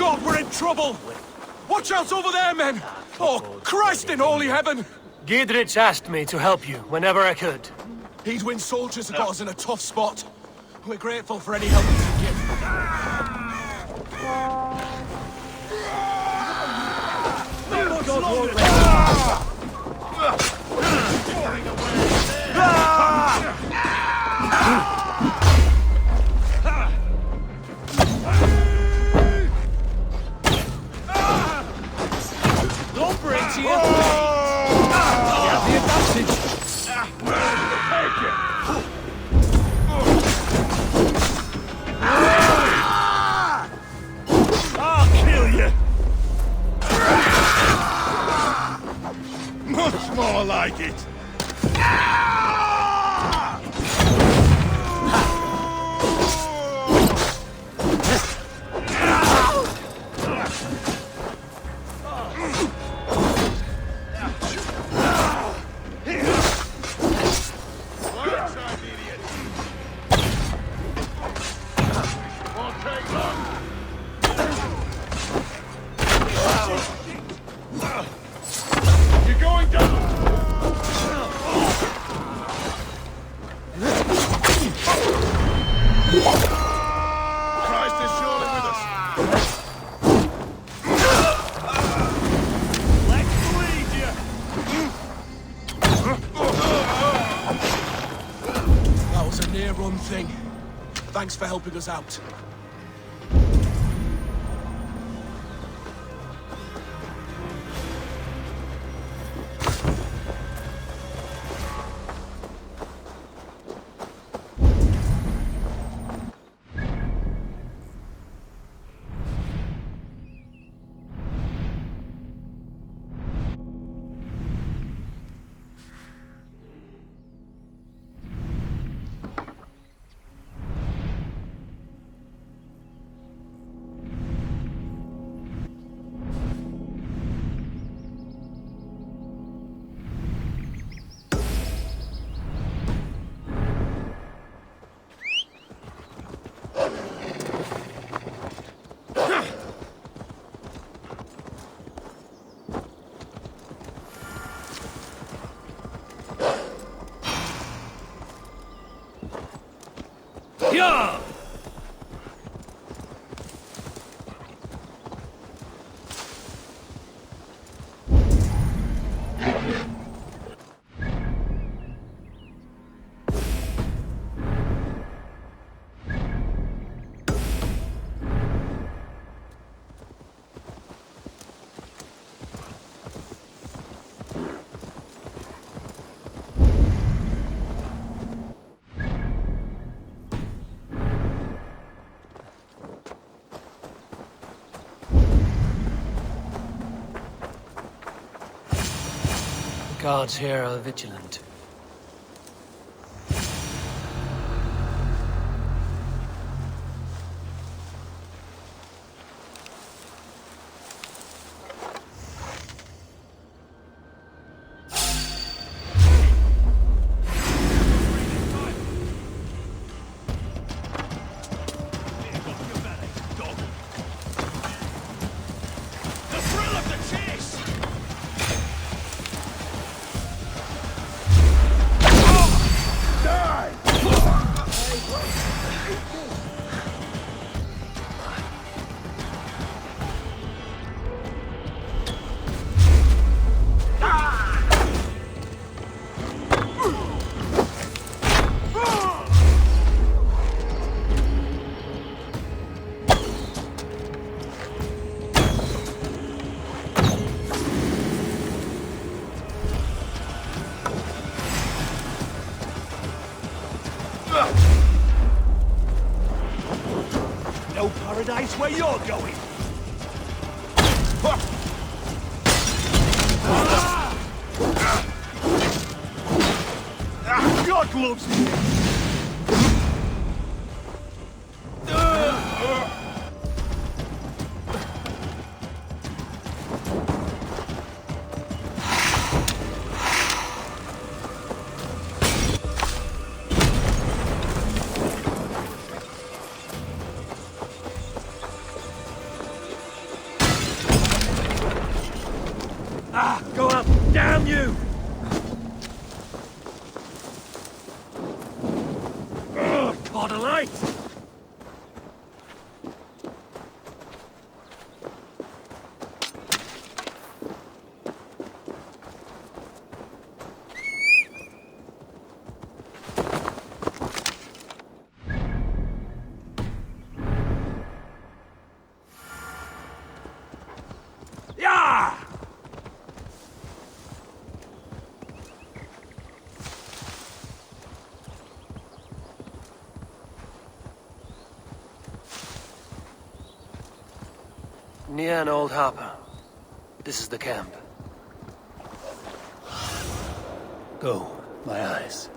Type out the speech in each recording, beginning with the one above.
God, we're in trouble! Watch out over there, men! Oh, Christ in holy heaven! Giedrich asked me to help you whenever I could. Heedwin soldiers have got us in a tough spot. We're grateful for any help we can give. Don't break to your feet! You have the advantage! I'll kill you! Much more like it! Thanks for helping us out. Yeah! Guards here are vigilant. No paradise where you're going! God loves me! Go up! Damn you! Caught a light! Yeah! Near an old harbor. This is the camp. Go, my eyes.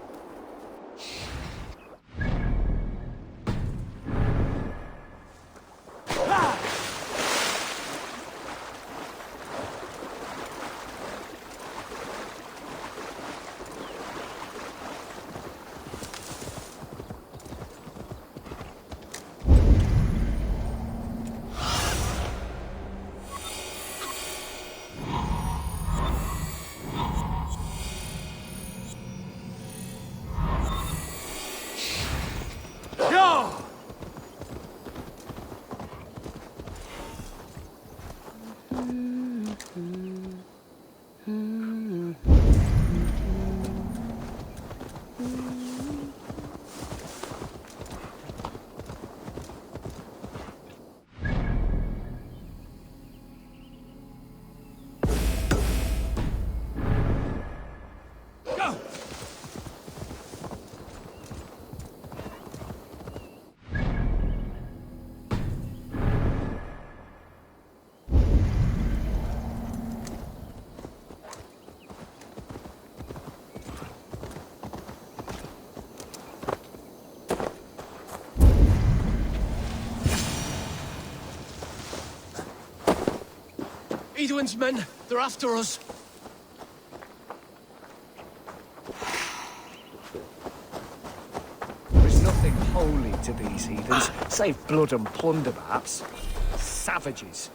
Edwin's men, they're after us. There is nothing holy to these heathens, save blood and plunder, perhaps. Savages.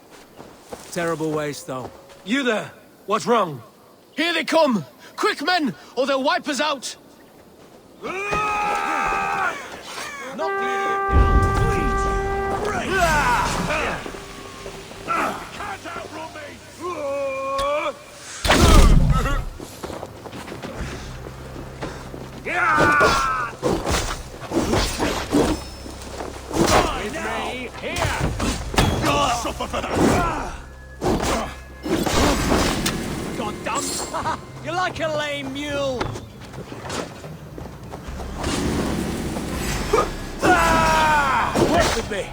Terrible waste, though. You there! What's wrong? Here they come! Quick, men, or they'll wipe us out! Not Can't outrun me! With me, here! Suffer for that! Goddamn! You're like a lame mule! Walk with me!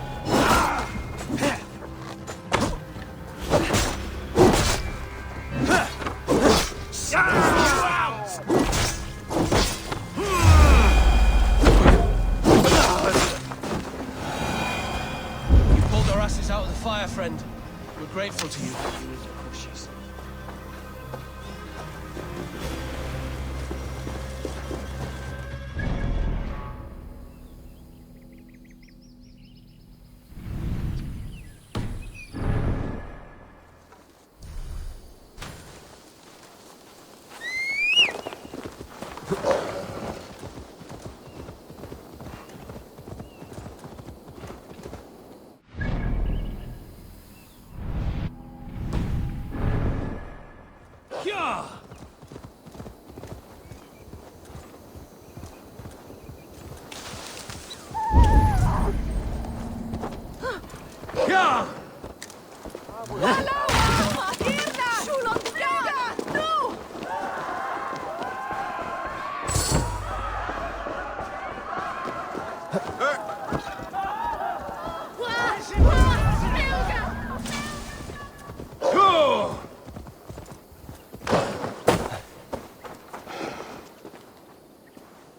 Out of the fire, friend. We're grateful to you.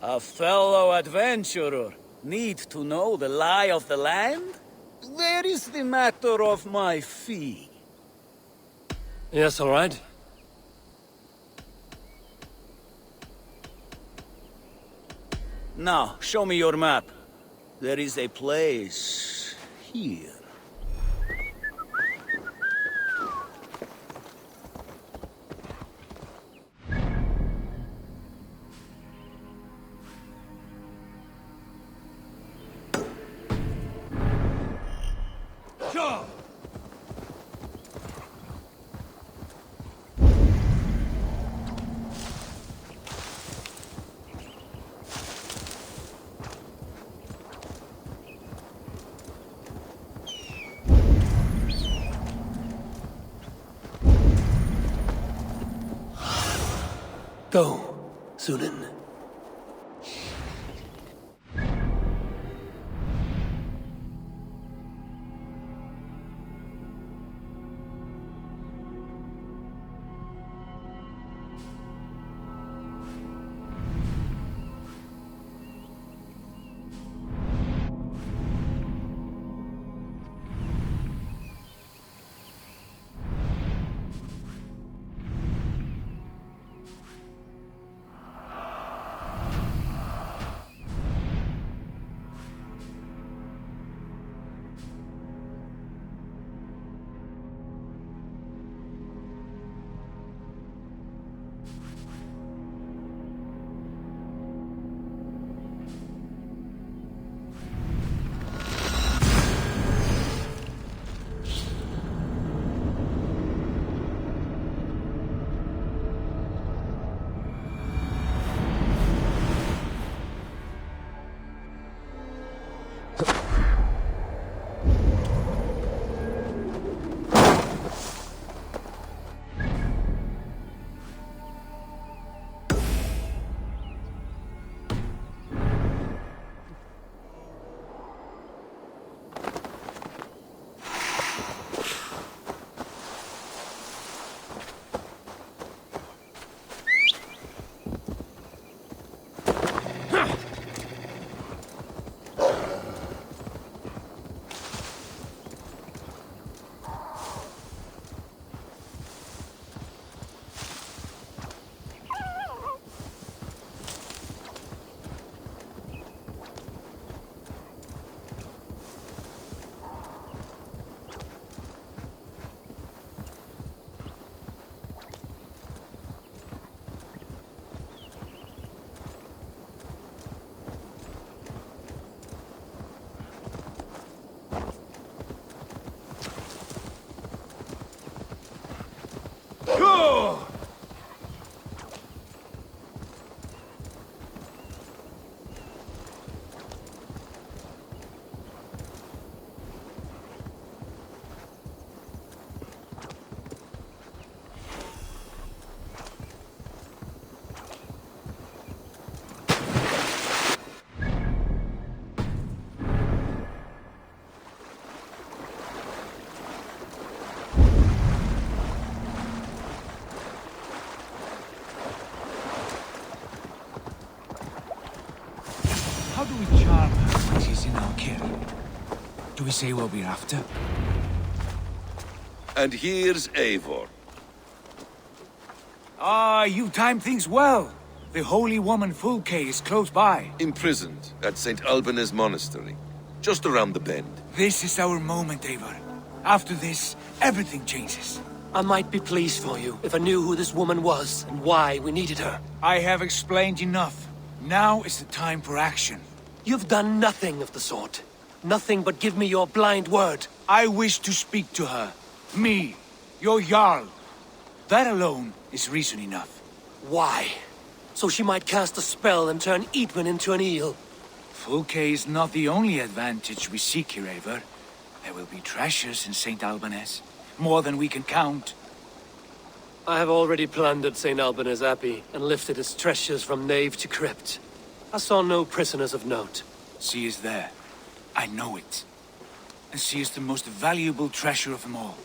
A fellow adventurer need to know the lie of the land? Where is the matter of my fee? Yes, all right. Now, show me your map. There is a place here. go, Sunan. How do we charm her when she's in our care? Do we say what we're after? And here's Eivor. Ah, you timed things well. The holy woman Fulke is close by. Imprisoned at St. Alban's Monastery, just around the bend. This is our moment, Eivor. After this, everything changes. I might be pleased for you if I knew who this woman was and why we needed her. I have explained enough. Now is the time for action. You've done nothing of the sort. Nothing but give me your blind word. I wish to speak to her. Me, your Jarl. That alone is reason enough. Why? So she might cast a spell and turn Eatman into an eel. Fulke is not the only advantage we seek here, Eivor. There will be treasures in St. Alban's. More than we can count. I have already plundered St. Alban's Abbey and lifted its treasures from nave to crypt. I saw no prisoners of note. She is there. I know it. And she is the most valuable treasure of them all.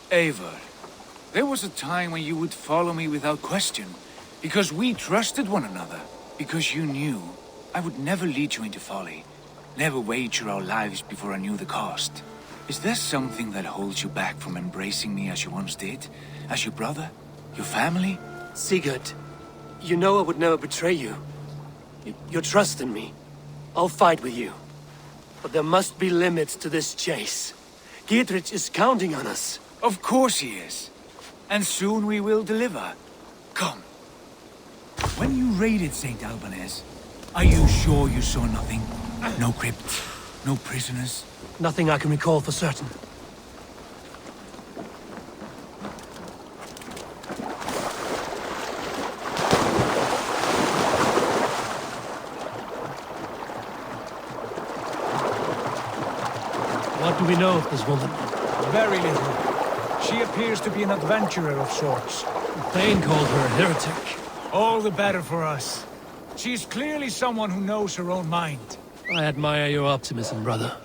Eivor, there was a time when you would follow me without question. Because we trusted one another. Because you knew I would never lead you into folly. Never wager our lives before I knew the cost. Is there something that holds you back from embracing me as you once did? As your brother? Your family? Sigurd, you know I would never betray you. Your trust in me. I'll fight with you. But there must be limits to this chase. Dietrich is counting on us. Of course he is. And soon we will deliver. Come. When you raided St. Alban's, are you sure you saw nothing? No crypts? No prisoners? Nothing I can recall for certain. What do we know of this woman? Very little. She appears to be an adventurer of sorts. Thane called her a heretic. All the better for us. She's clearly someone who knows her own mind. I admire your optimism, brother.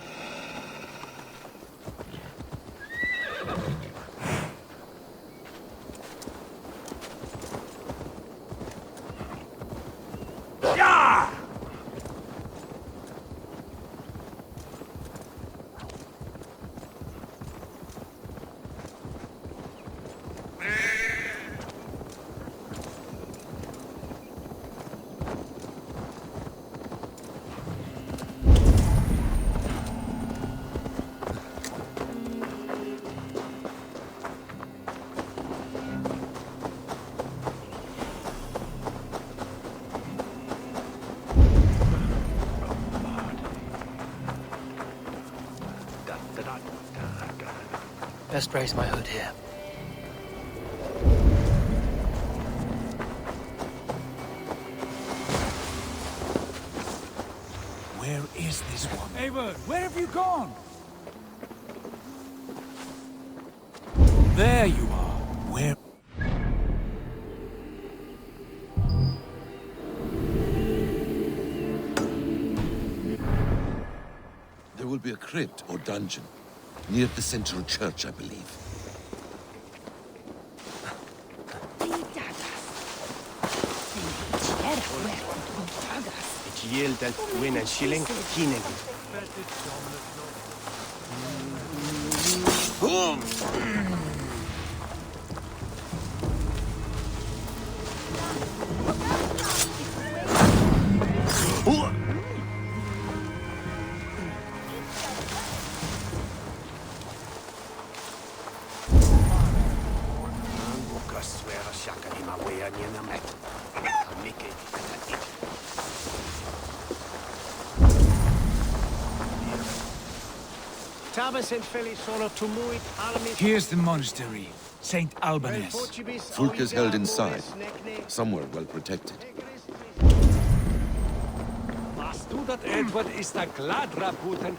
Best raise my hood here. Where is this one? Eivor, where have you gone? There you are. Where? There will be a crypt or dungeon near the central church, I believe. Yield win and shilling, keening. Here's the monastery, St. Albanus. Fulka's held inside, somewhere well protected. Was du dat Edward is da gladraputen?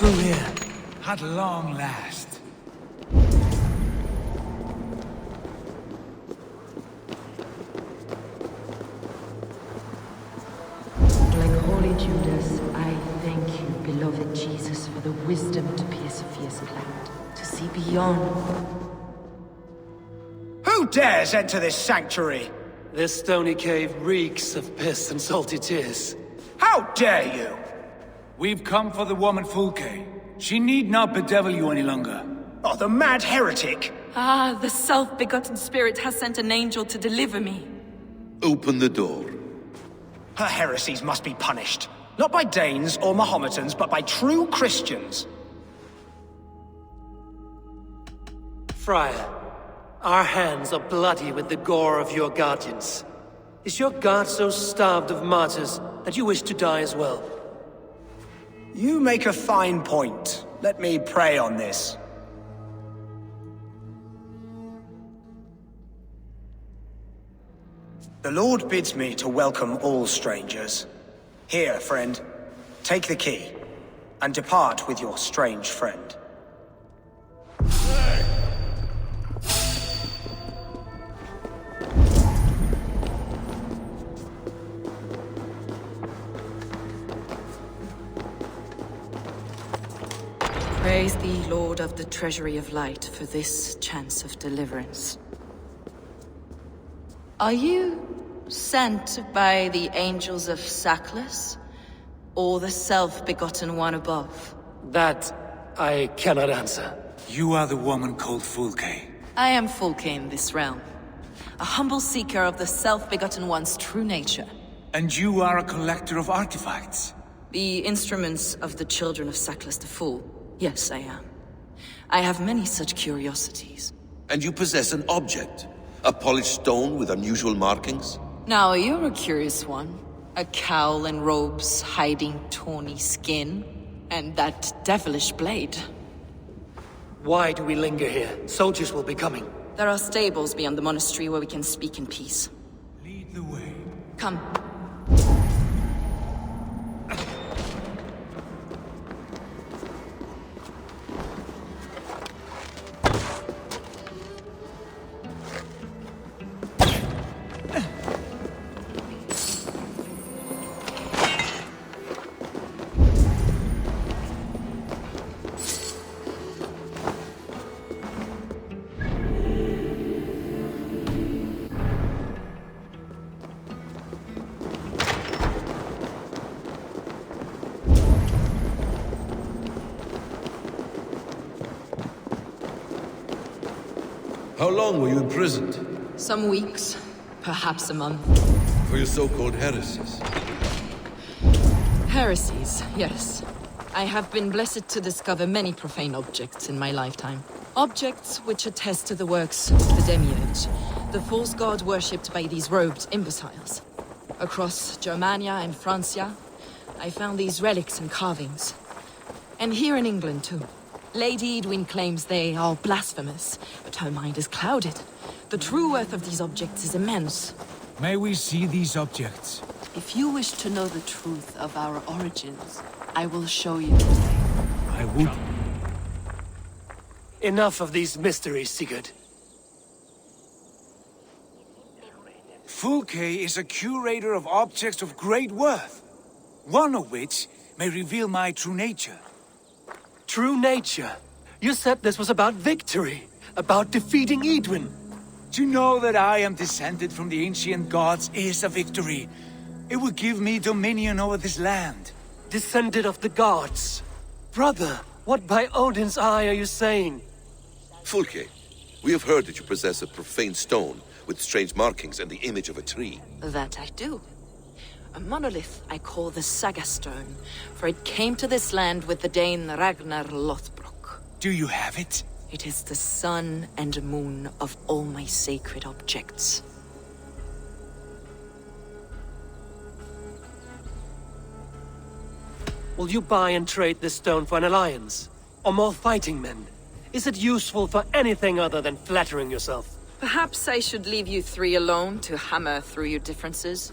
Through here, at long last. Like Holy Judas, I thank you, beloved Jesus, for the wisdom to pierce a fierce cloud, to see beyond. Who dares enter this sanctuary? This stony cave reeks of piss and salty tears. How dare you? We've come for the woman Fulke. She need not bedevil you any longer. Oh, the mad heretic! Ah, the self-begotten spirit has sent an angel to deliver me. Open the door. Her heresies must be punished. Not by Danes or Mahometans, but by true Christians. Friar, our hands are bloody with the gore of your guardians. Is your God so starved of martyrs that you wish to die as well? You make a fine point. Let me pray on this. The Lord bids me to welcome all strangers. Here, friend, take the key, and depart with your strange friend. Praise thee, Lord of the Treasury of Light, for this chance of deliverance. Are you sent by the angels of Sackless, or the self-begotten one above? That I cannot answer. You are the woman called Fulke. I am Fulke in this realm, a humble seeker of the self-begotten one's true nature. And you are a collector of artifacts. The instruments of the children of Sackless the Fool. Yes, I am. I have many such curiosities. And you possess an object? A polished stone with unusual markings? Now, you're a curious one. A cowl and robes hiding tawny skin. And that devilish blade. Why do we linger here? Soldiers will be coming. There are stables beyond the monastery where we can speak in peace. Lead the way. Come. How long were you imprisoned? Some weeks, perhaps a month. For your so-called heresies? Heresies, yes. I have been blessed to discover many profane objects in my lifetime. Objects which attest to the works of the Demiurge, the false god worshipped by these robed imbeciles. Across Germania and Francia, I found these relics and carvings. And here in England, too. Lady Edwin claims they are blasphemous, but her mind is clouded. The true worth of these objects is immense. May we see these objects? If you wish to know the truth of our origins, I will show you today. I would. Enough of these mysteries, Sigurd. Fulke is a curator of objects of great worth, one of which may reveal my true nature. True nature? You said this was about victory, about defeating Edwin. To know that I am descended from the ancient gods is a victory. It will give me dominion over this land. Descended of the gods. Brother, what by Odin's eye are you saying? Fulke, we have heard that you possess a profane stone with strange markings and the image of a tree. That I do. A monolith I call the Saga Stone, for it came to this land with the Dane Ragnar Lothbrok. Do you have it? It is the sun and moon of all my sacred objects. Will you buy and trade this stone for an alliance? Or more fighting men? Is it useful for anything other than flattering yourself? Perhaps I should leave you three alone to hammer through your differences?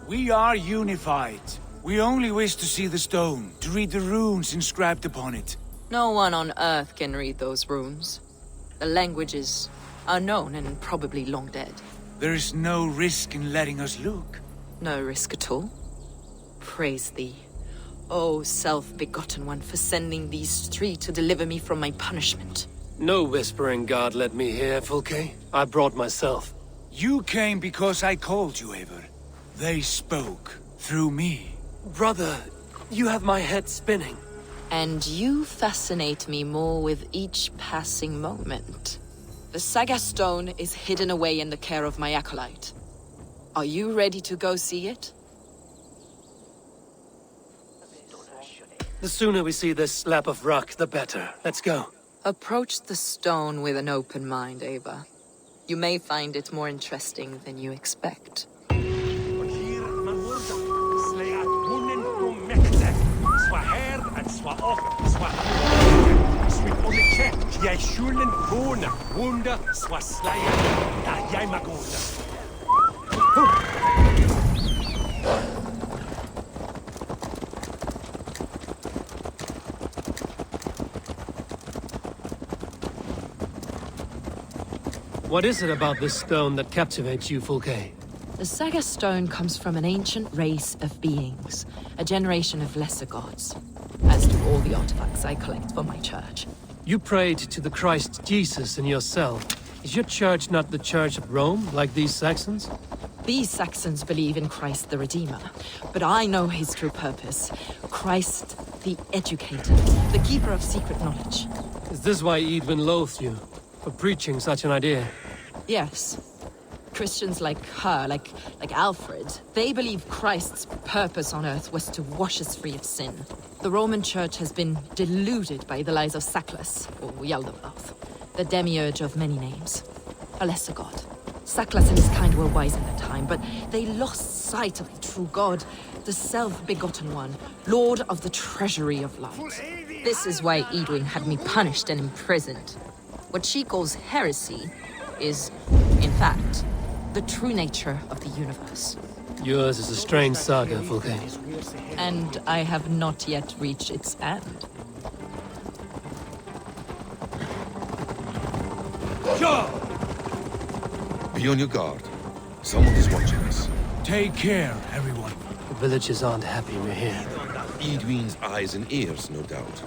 We are unified. We only wish to see the stone, to read the runes inscribed upon it. No one on Earth can read those runes. The language is unknown and probably long dead. There is no risk in letting us look. No risk at all. Praise thee, O self-begotten one, for sending these three to deliver me from my punishment. No whispering god led me here, Fulke. I brought myself. You came because I called you, Eivor. They spoke through me. Brother, you have my head spinning. And you fascinate me more with each passing moment. The Saga Stone is hidden away in the care of my acolyte. Are you ready to go see it? The sooner we see this slab of rock, the better. Let's go. Approach the stone with an open mind, Eivor. You may find it more interesting than you expect. What is it about this stone that captivates you, Fulke? The Saga Stone comes from an ancient race of beings, a generation of lesser gods. As to all the artifacts I collect for my church. You prayed to the Christ Jesus in your cell. Is your church not the Church of Rome, like these Saxons? These Saxons believe in Christ the Redeemer, but I know his true purpose. Christ the Educator, the keeper of secret knowledge. Is this why Edwin loathed you? For preaching such an idea? Yes. Christians like her, like Alfred, they believe Christ's purpose on earth was to wash us free of sin. The Roman Church has been deluded by the lies of Saklas, or Yaldabaoth, the demiurge of many names. A lesser god. Saklas and his kind were wise in their time, but they lost sight of the true god, the self-begotten one, Lord of the Treasury of Light. This is why Edwin had me punished and imprisoned. What she calls heresy is, in fact, the true nature of the universe. Yours is a strange saga, Fulke. And I have not yet reached its end. Be on your guard. Someone is watching us. Take care, everyone. The villagers aren't happy we're here. Edwin's eyes and ears, no doubt.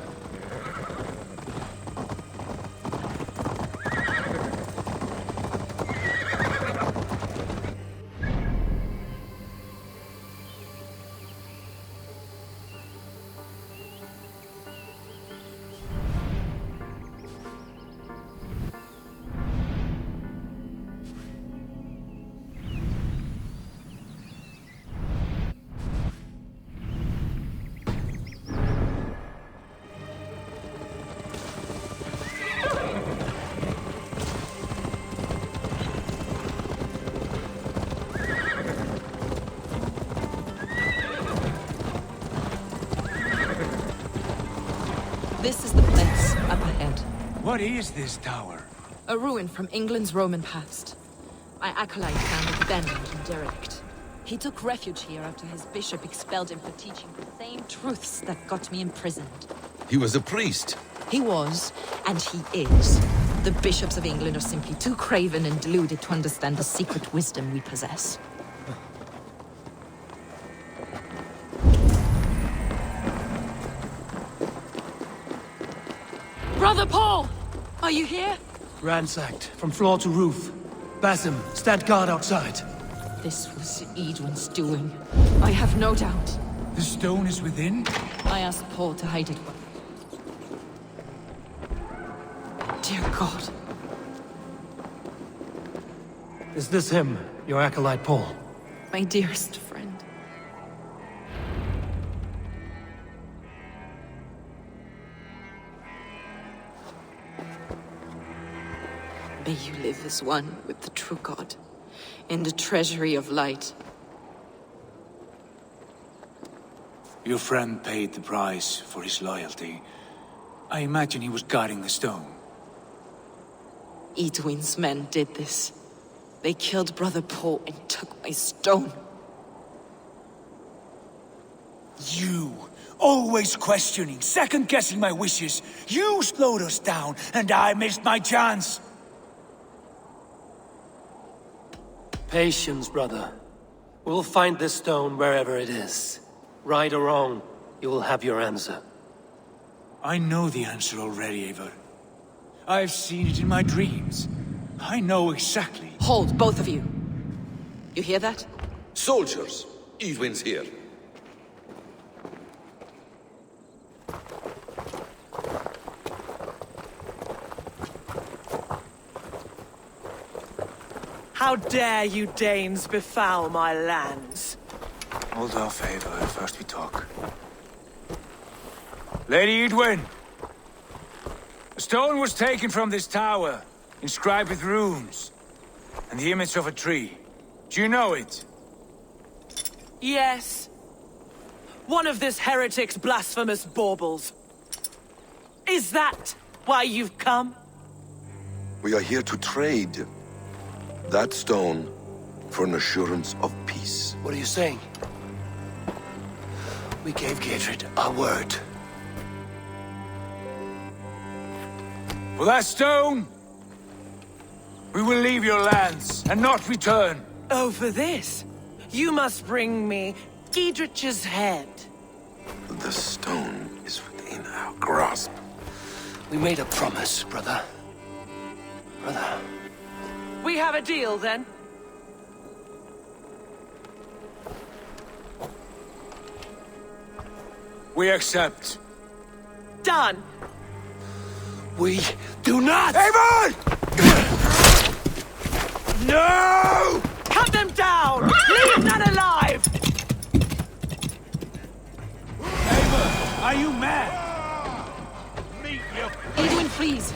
This is the place up ahead. What is this tower? A ruin from England's Roman past. My acolyte found it abandoned and derelict. He took refuge here after his bishop expelled him for teaching the same truths that got me imprisoned. He was a priest. He was, and he is. The bishops of England are simply too craven and deluded to understand the secret wisdom we possess. Brother Paul! Are you here? Ransacked, from floor to roof. Basim, stand guard outside. This was Edwin's doing. I have no doubt. The stone is within? I asked Paul to hide it well. Dear God. Is this him, your acolyte Paul? My dearest friend. May you live as one with the true God, in the treasury of light. Your friend paid the price for his loyalty. I imagine he was guarding the stone. Edwin's men did this. They killed Brother Paul and took my stone. You, always questioning, second-guessing my wishes. You slowed us down, and I missed my chance. Patience, brother. We'll find this stone wherever it is. Right or wrong, you will have your answer. I know the answer already, Eivor. I've seen it in my dreams. I know exactly. Hold, both of you. You hear that? Soldiers, Edwin's here. How dare you Danes befoul my lands? Hold off, Eivor. First we talk. Lady Edwin! A stone was taken from this tower, inscribed with runes, and the image of a tree. Do you know it? Yes. One of this heretic's blasphemous baubles. Is that why you've come? We are here to trade that stone for an assurance of peace. What are you saying? We gave Gatred our word. For that stone, we will leave your lands and not return. Oh, for this, you must bring me Giedrich's head. The stone is within We made a promise, brother. Brother. We have a deal, then? We accept. Done! We do not! Eivor! No! Cut them down! Leave none alive! Eivor, are you mad? Edwin, please.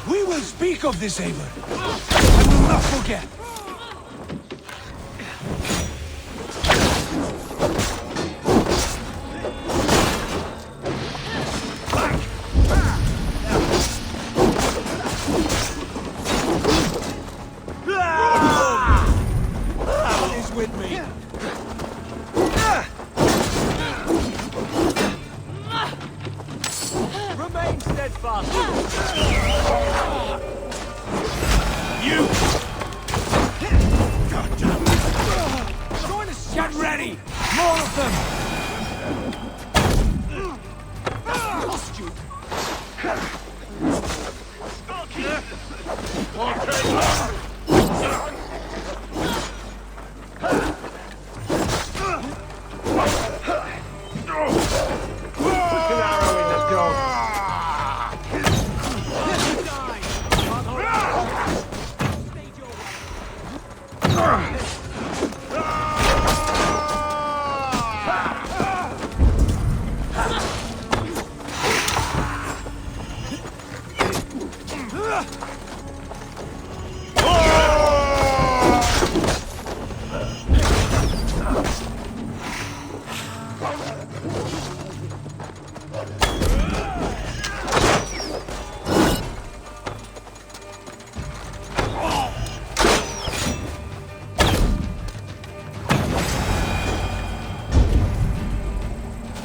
We will speak of this, Eivor. I will not forget.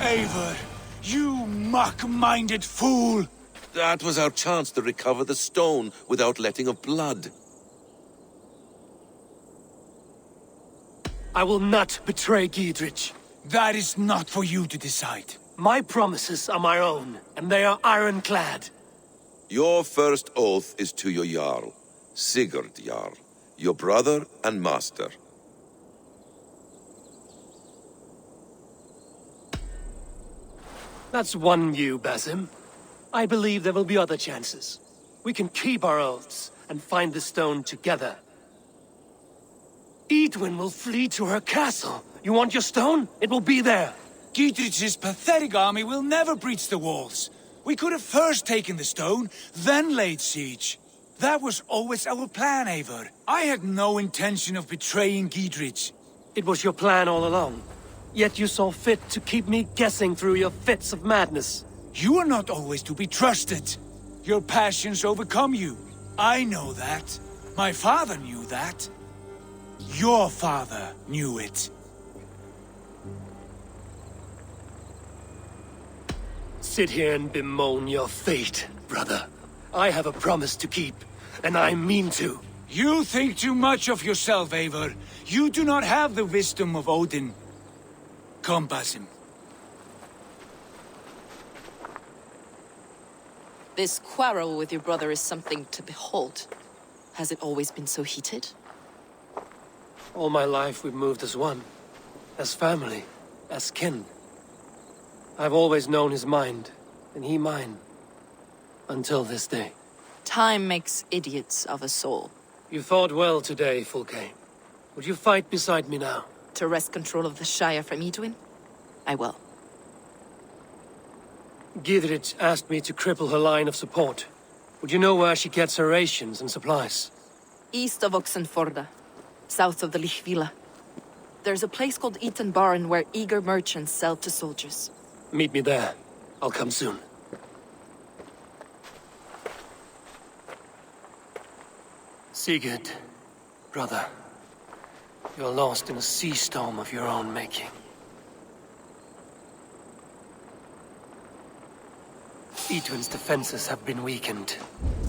Eivor, you muck-minded fool! That was our chance to recover the stone without letting of blood. I will not betray Giedrich. That is not for you to decide. My promises are my own, and they are ironclad. Your first oath is to your Jarl, Sigurd Jarl, your brother and master. That's one view, Basim. I believe there will be other chances. We can keep our oaths and find the stone together. Edwin will flee to her castle. You want your stone? It will be there. Giedrich's pathetic army will never breach the walls. We could have first taken the stone, then laid siege. That was always our plan, Eivor. I had no intention of betraying Giedrich. It was your plan all along. Yet you saw fit to keep me guessing through your fits of madness. You are not always to be trusted. Your passions overcome you. I know that. My father knew that. Your father knew it. Sit here and bemoan your fate, brother. I have a promise to keep, and I mean to. You think too much of yourself, Eivor. You do not have the wisdom of Odin. Come, Basim. This quarrel with your brother is something to behold. Has it always been so heated? All my life we've moved as one. As family. As kin. I've always known his mind, and he mine. Until this day. Time makes idiots of us all. You fought well today, Fulke. Would you fight beside me now? To wrest control of the Shire from Edwin? I will. Giedrich asked me to cripple her line of support. Would you know where she gets her rations and supplies? East of Oxenforda, south of the Lichvila. There's a place called Eaton Barn where eager merchants sell to soldiers. Meet me there. I'll come soon. Sigurd, brother. You're lost in a sea storm of your own making. Edwin's defenses have been weakened,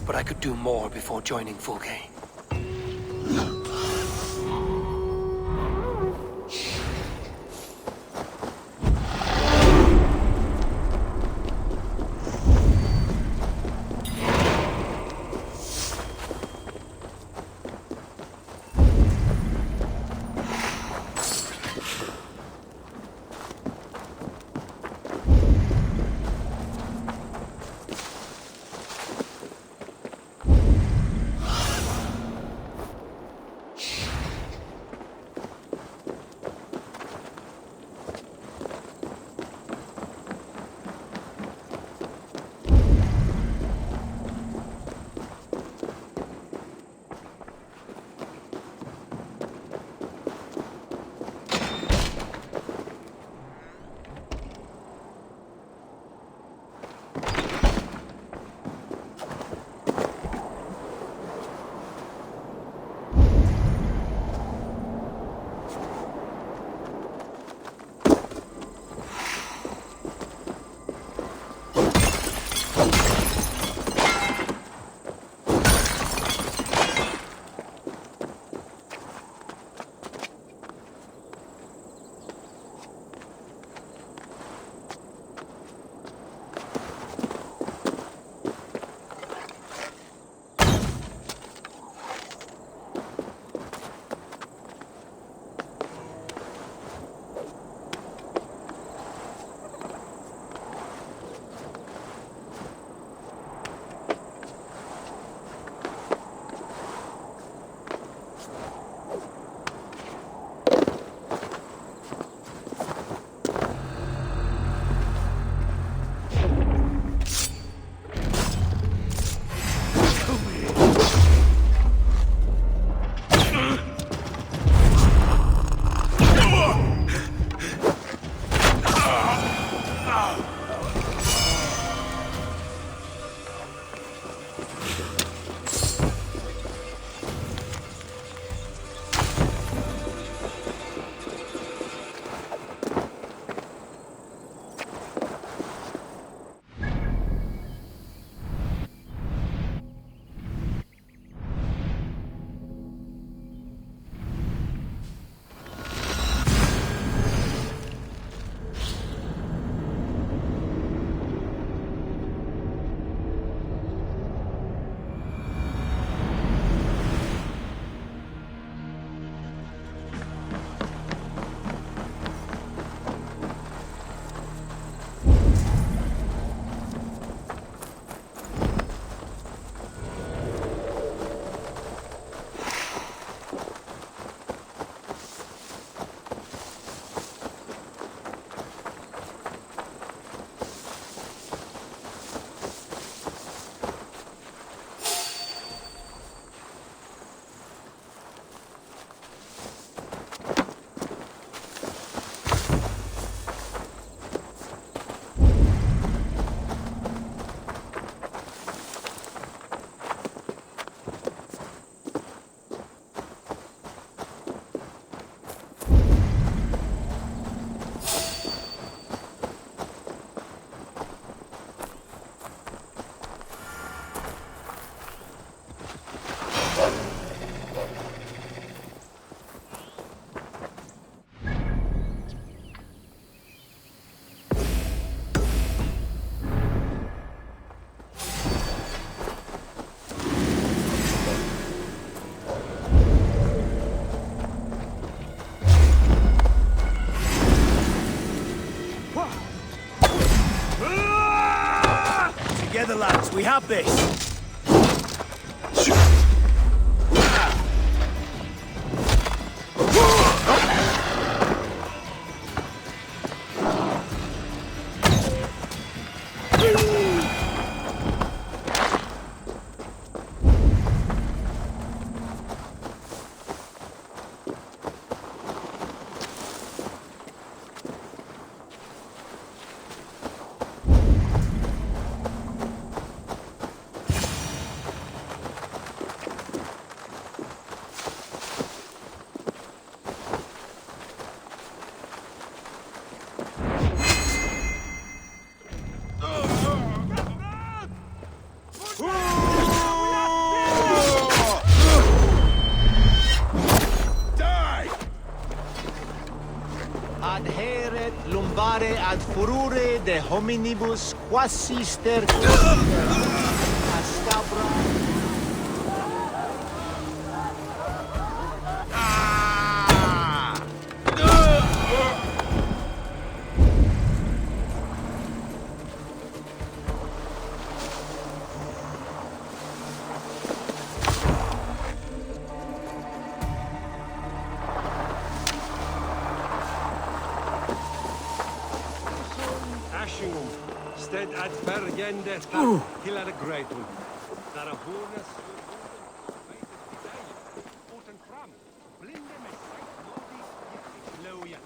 but I could do more before joining Fulke. Together, lads, we have this! Adheret lumbare ad furore de hominibus quasister astabra. Sted ad vergende till a great one. Där a honus utan fram. Blinde med sagt modi loja.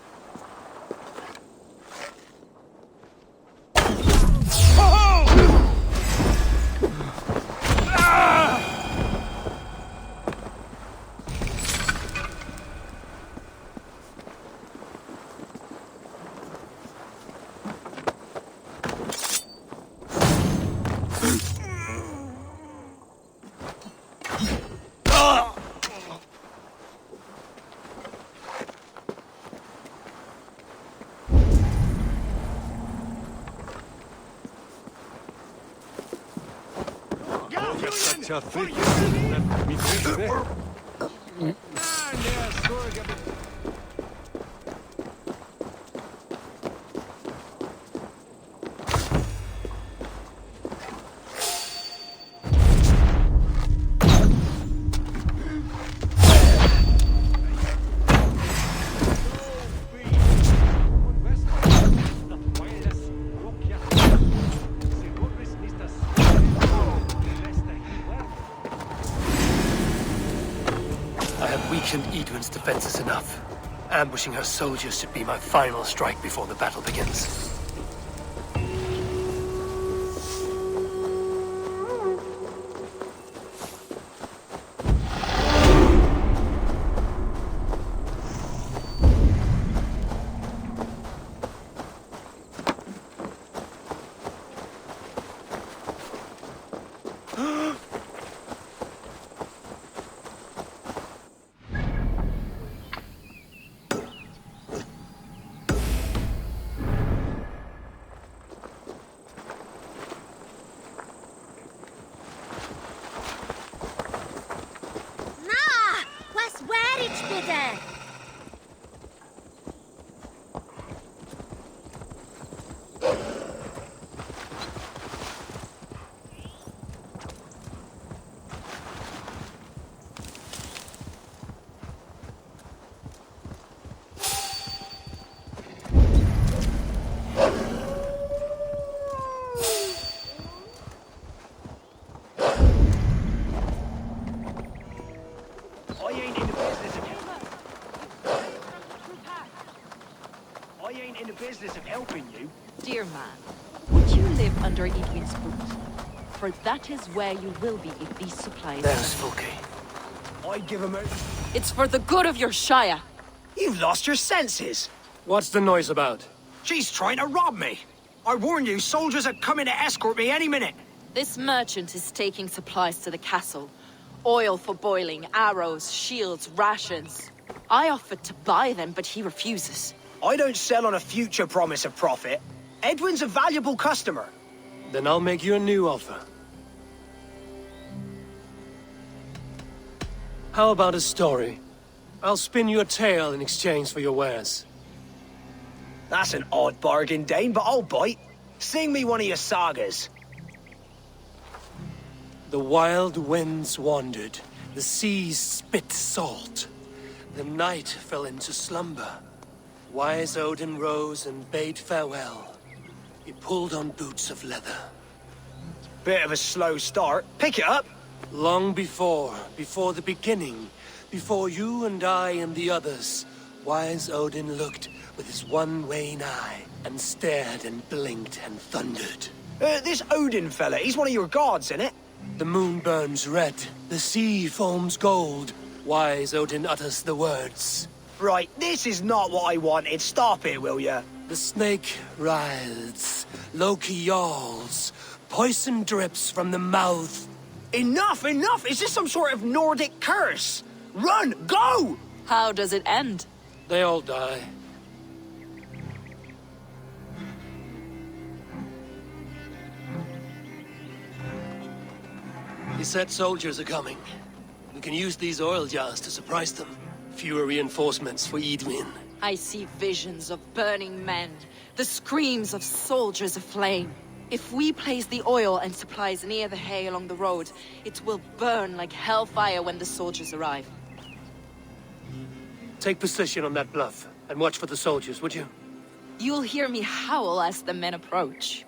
Tja, tryck. Mitt rykte. Nej, jag såg jag. Eidwin's defenses enough. Ambushing her soldiers should be my final strike before the battle begins. Business of helping you. Dear man, would you live under Eidwin's boot? For that is where you will be if these supplies... There's Fulke. I'd give him a... It's for the good of your Shire. You've lost your senses. What's the noise about? She's trying to rob me. I warn you, soldiers are coming to escort me any minute. This merchant is taking supplies to the castle. Oil for boiling, arrows, shields, rations. I offered to buy them, but he refuses. I don't sell on a future promise of profit. Edwin's a valuable customer. Then I'll make you a new offer. How about a story? I'll spin you a tale in exchange for your wares. That's an odd bargain, Dane, but I'll bite. Sing me one of your sagas. The wild winds wandered, the seas spit salt. The night fell into slumber. Wise Odin rose and bade farewell. He pulled on boots of leather. Bit of a slow start. Pick it up! Long before the beginning, before you and I and the others, Wise Odin looked with his one wan eye, and stared and blinked and thundered. This Odin fella, he's one of your gods, innit? The moon burns red, the sea foams gold. Wise Odin utters the words. Right, this is not what I wanted. Stop it, will ya? The snake writhes, Loki yawls, poison drips from the mouth. Enough, enough! Is this some sort of Nordic curse? Run, go! How does it end? They all die. He said soldiers are coming. We can use these oil jars to surprise them. Fewer reinforcements for Edwin. I see visions of burning men, the screams of soldiers aflame. If we place the oil and supplies near the hay along the road, it will burn like hellfire when the soldiers arrive. Take position on that bluff, and watch for the soldiers, would you? You'll hear me howl as the men approach.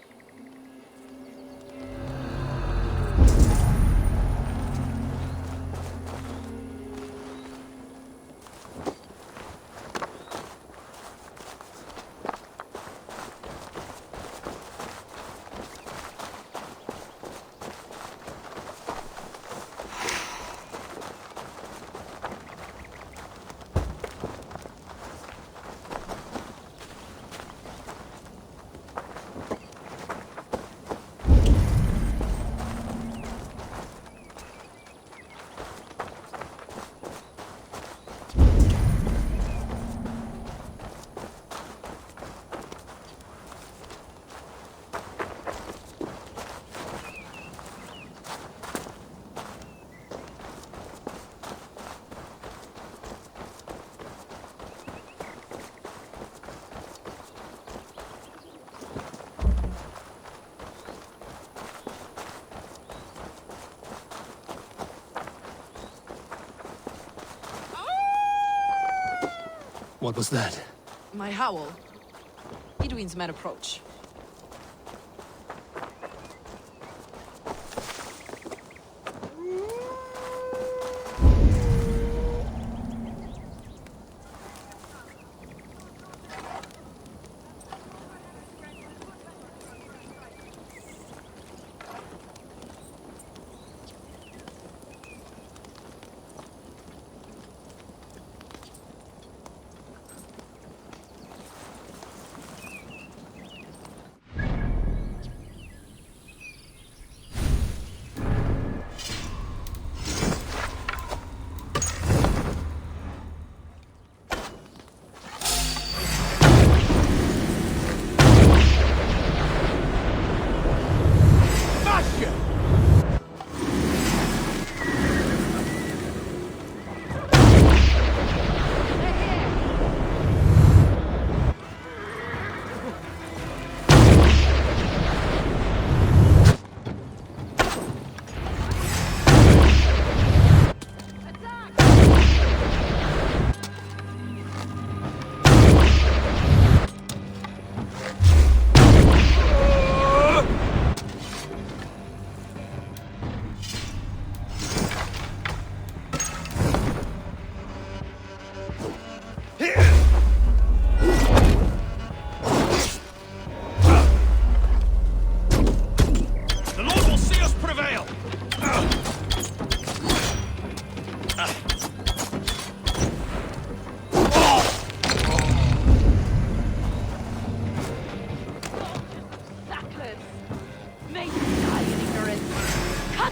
What was that? My howl. Edwin's men approach.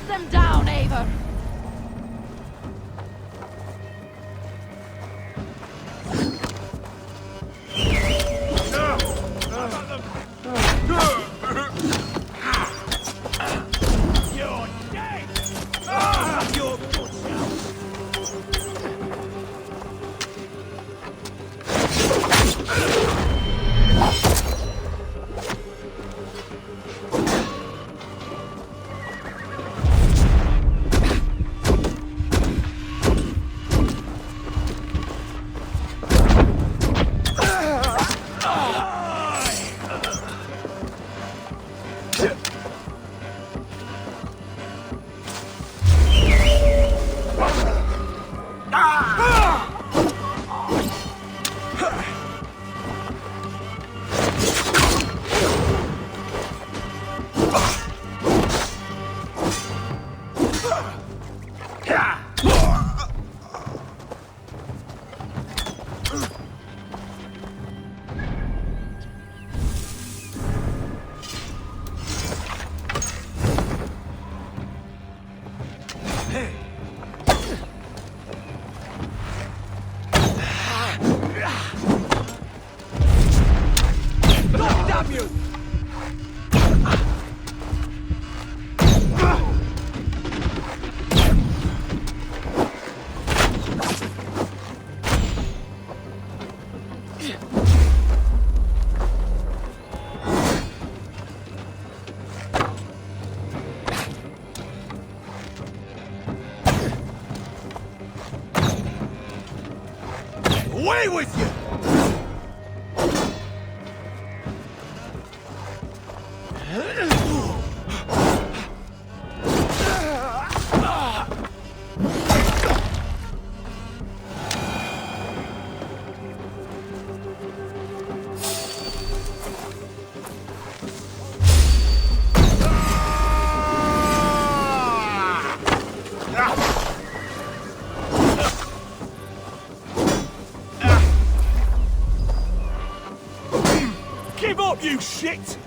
Them down, Eivor! You're dead! Ah, you're good now. Damn you! Away with you! Give up, you shit!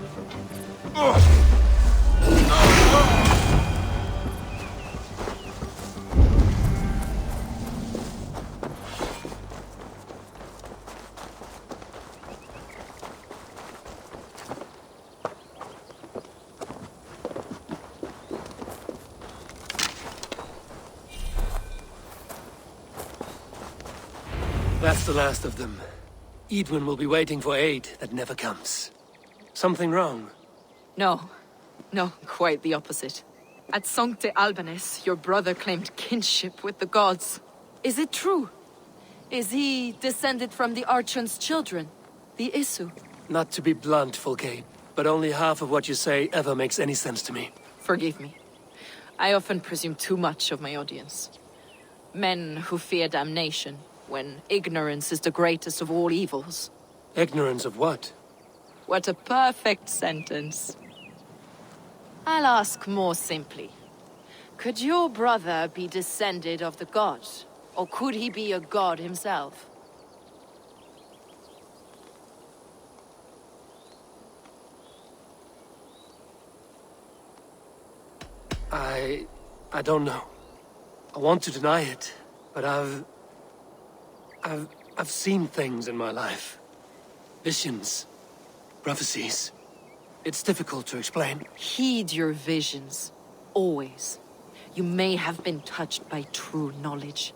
That's the last of them. Edwin will be waiting for aid that never comes. Something wrong? No. No, quite the opposite. At Sancte Albanus, your brother claimed kinship with the gods. Is it true? Is he descended from the Archon's children? The Isu? Not to be blunt, Fulke, but only half of what you say ever makes any sense to me. Forgive me. I often presume too much of my audience. Men who fear damnation, when ignorance is the greatest of all evils. Ignorance of what? What a perfect sentence. I'll ask more simply. Could your brother be descended of the gods? Or could he be a god himself? I don't know. I want to deny it, but I've seen things in my life. Visions. Prophecies. It's difficult to explain. Heed your visions. Always. You may have been touched by true knowledge.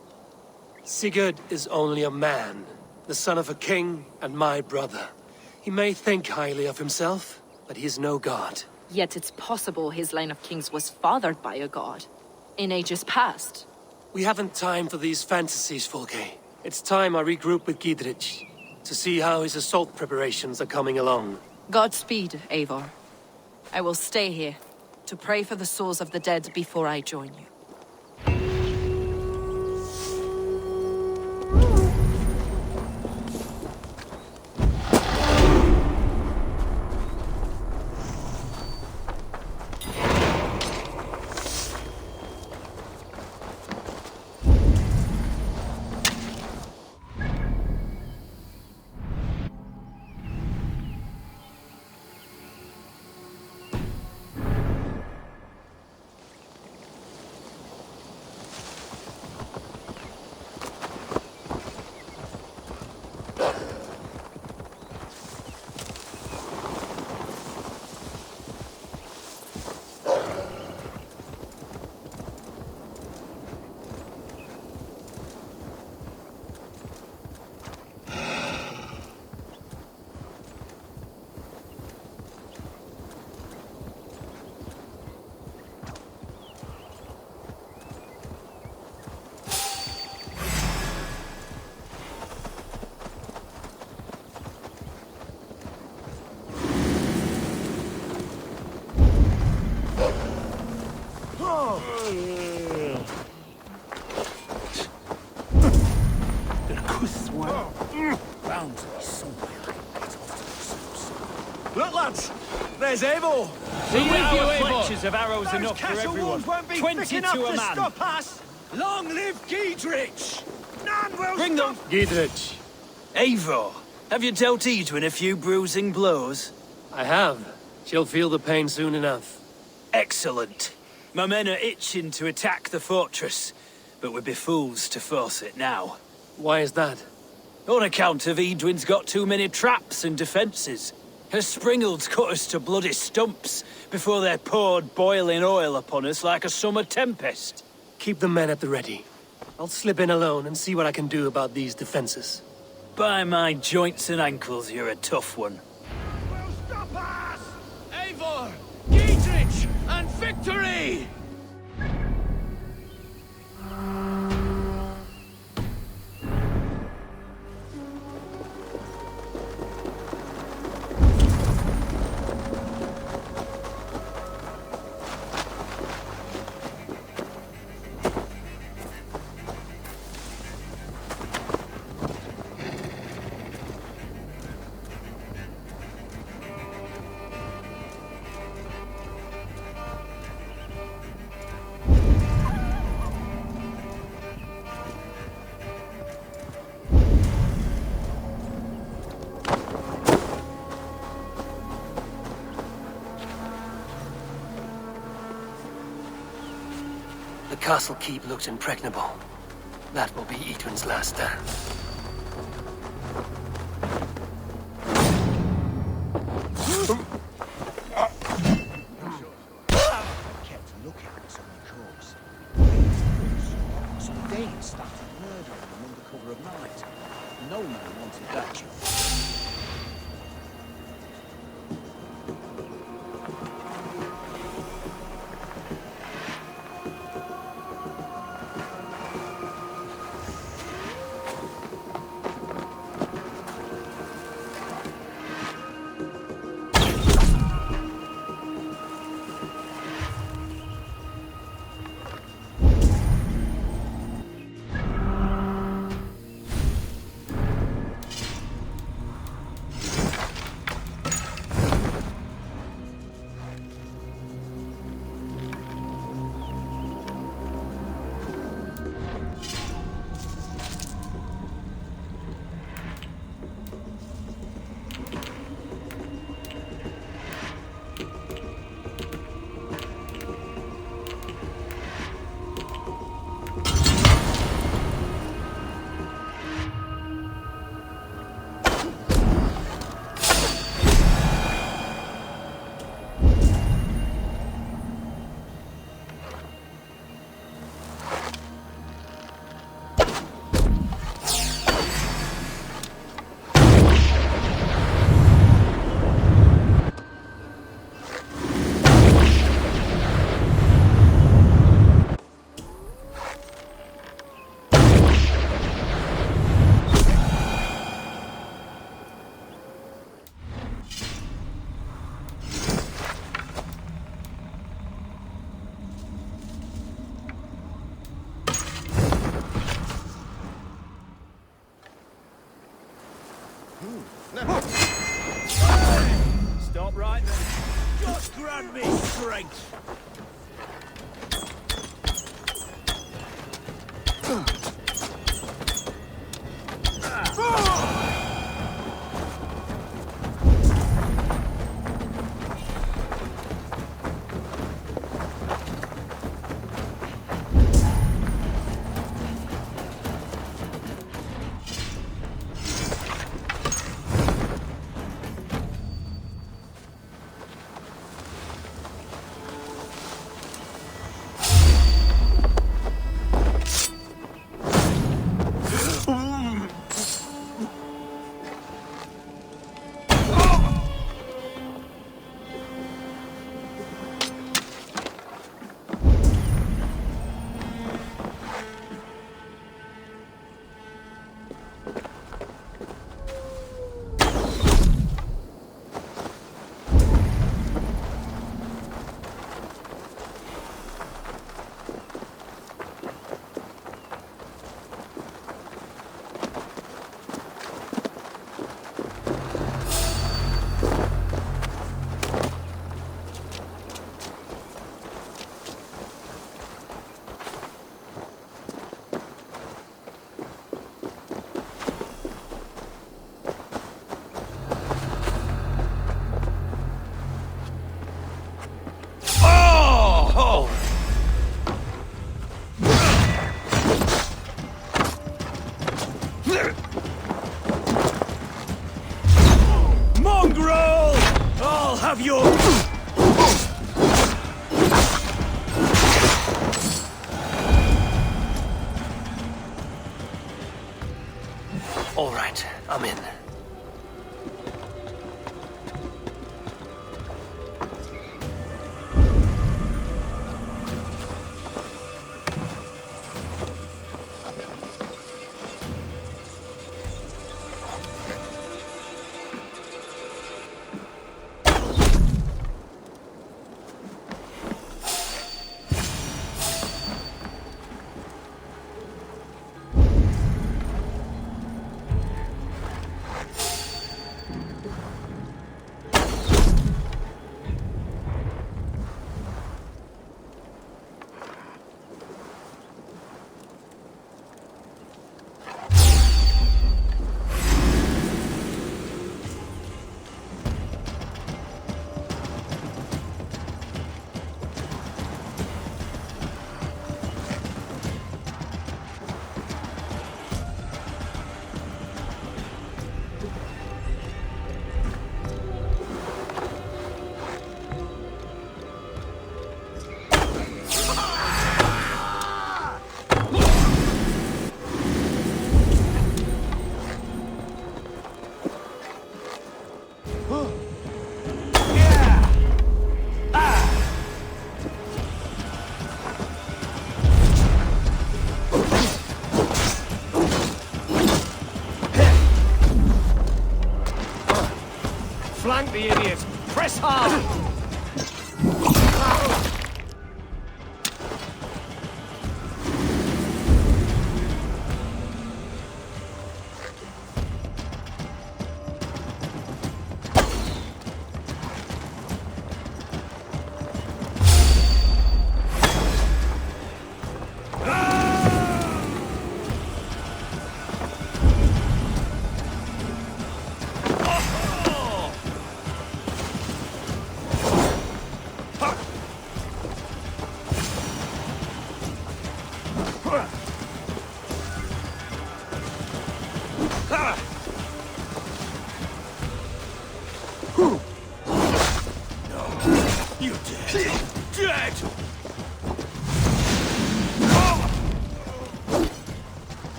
Sigurd is only a man, the son of a king and my brother. He may think highly of himself, but he is no god. Yet it's possible his line of kings was fathered by a god. In ages past. We haven't time for these fantasies, Fulke. It's time I regroup with Giedrich, to see how his assault preparations are coming along. Godspeed, Eivor. I will stay here, to pray for the souls of the dead before I join you. There's Eivor! See with you, Eivor! Fletchers of arrows Those enough for castle everyone. walls won't be 20 thick enough to a to man. stop us! Long live Giedrich! None will Bring them. stop... Giedrich, Eivor, have you dealt Edwin a few bruising blows? I have. She'll feel the pain soon enough. Excellent. My men are itching to attack the fortress, but we'd be fools to force it now. Why is that? On account of Edwin's got too many traps and defences. Her springalds cut us to bloody stumps before they poured boiling oil upon us like a summer tempest. Keep the men at the ready. I'll slip in alone and see what I can do about these defenses. By my joints and ankles, you're a tough one. Will stop us! Eivor! Giedrich! And victory! The castle keep looks impregnable. That will be Edwin's last stand. Kept looking at us on the course. Some Danes started murdering them under cover of night. No man wanted that job. Stop right then. Just grant me strength. All right, I'm in. Flank the idiot! Press hard!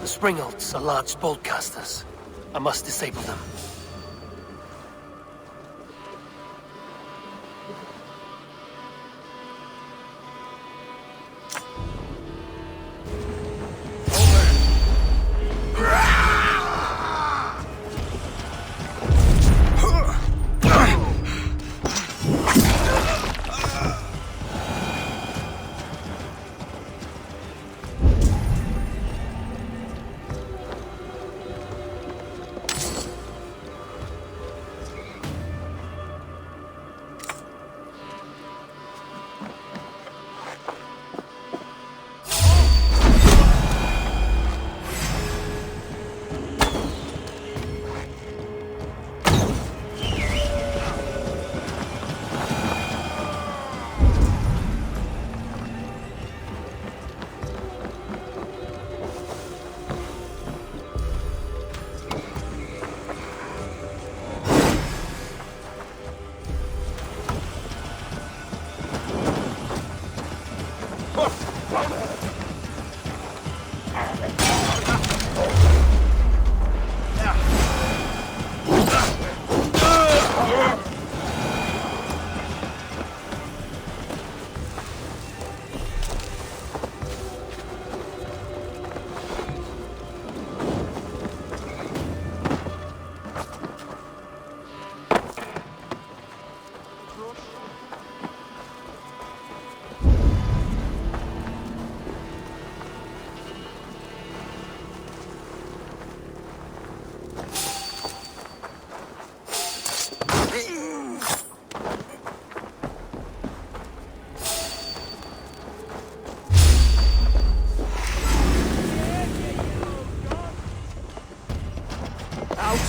The Springolds are large bolt casters. I must disable them.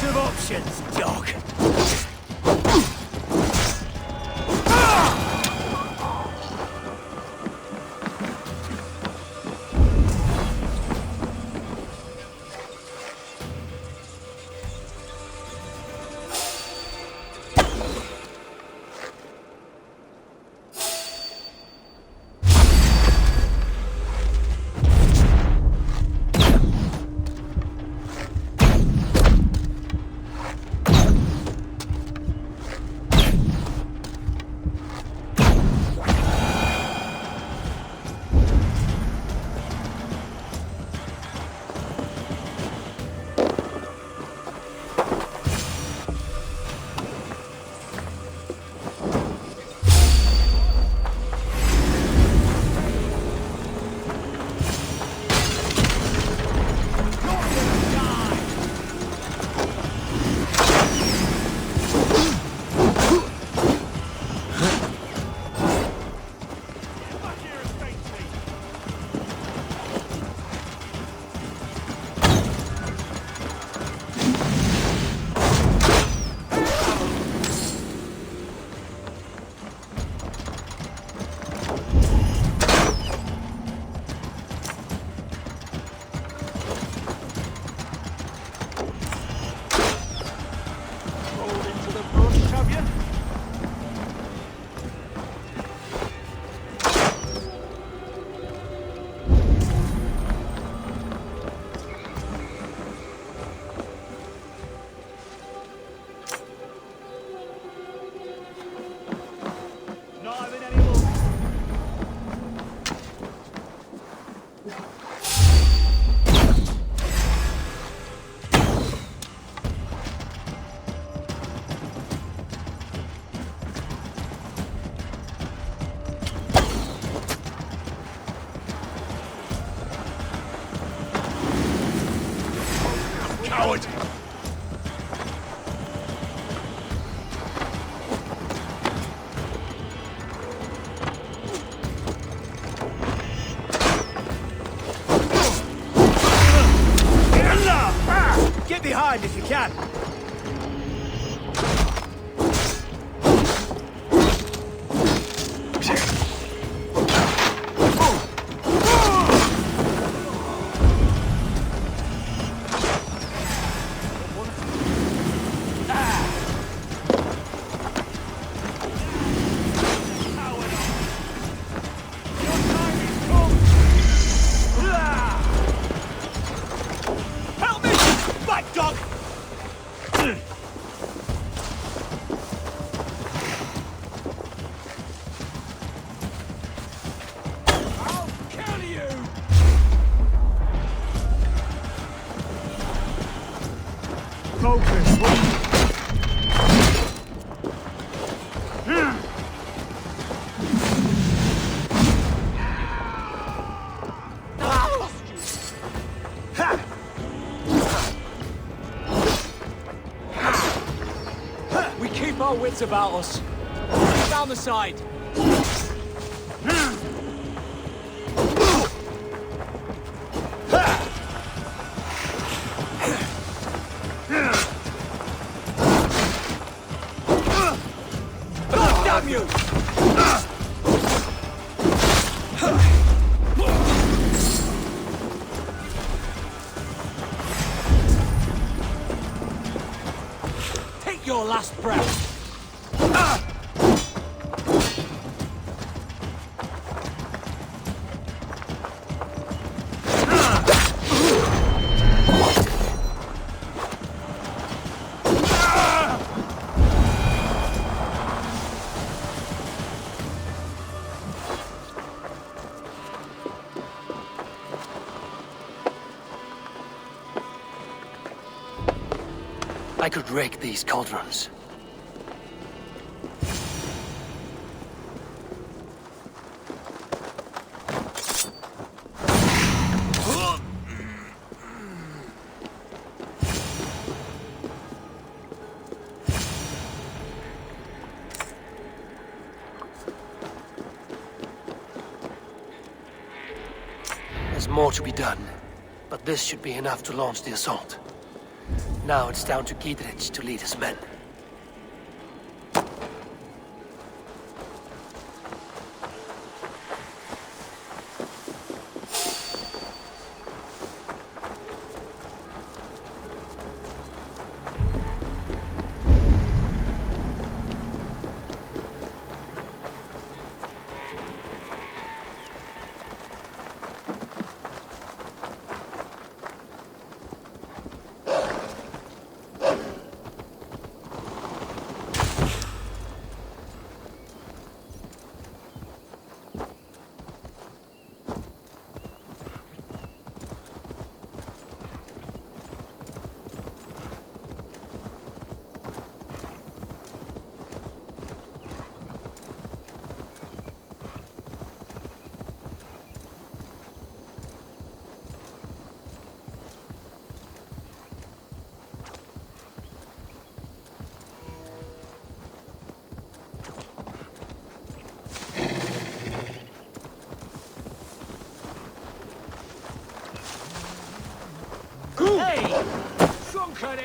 of options, dog. Coward! Get behind if you can. We keep our wits about us. Down the side. Damn you! Take your last breath. I could rake these cauldrons. There's more to be done, but this should be enough to launch the assault. Now it's down to Giedrich to lead his men.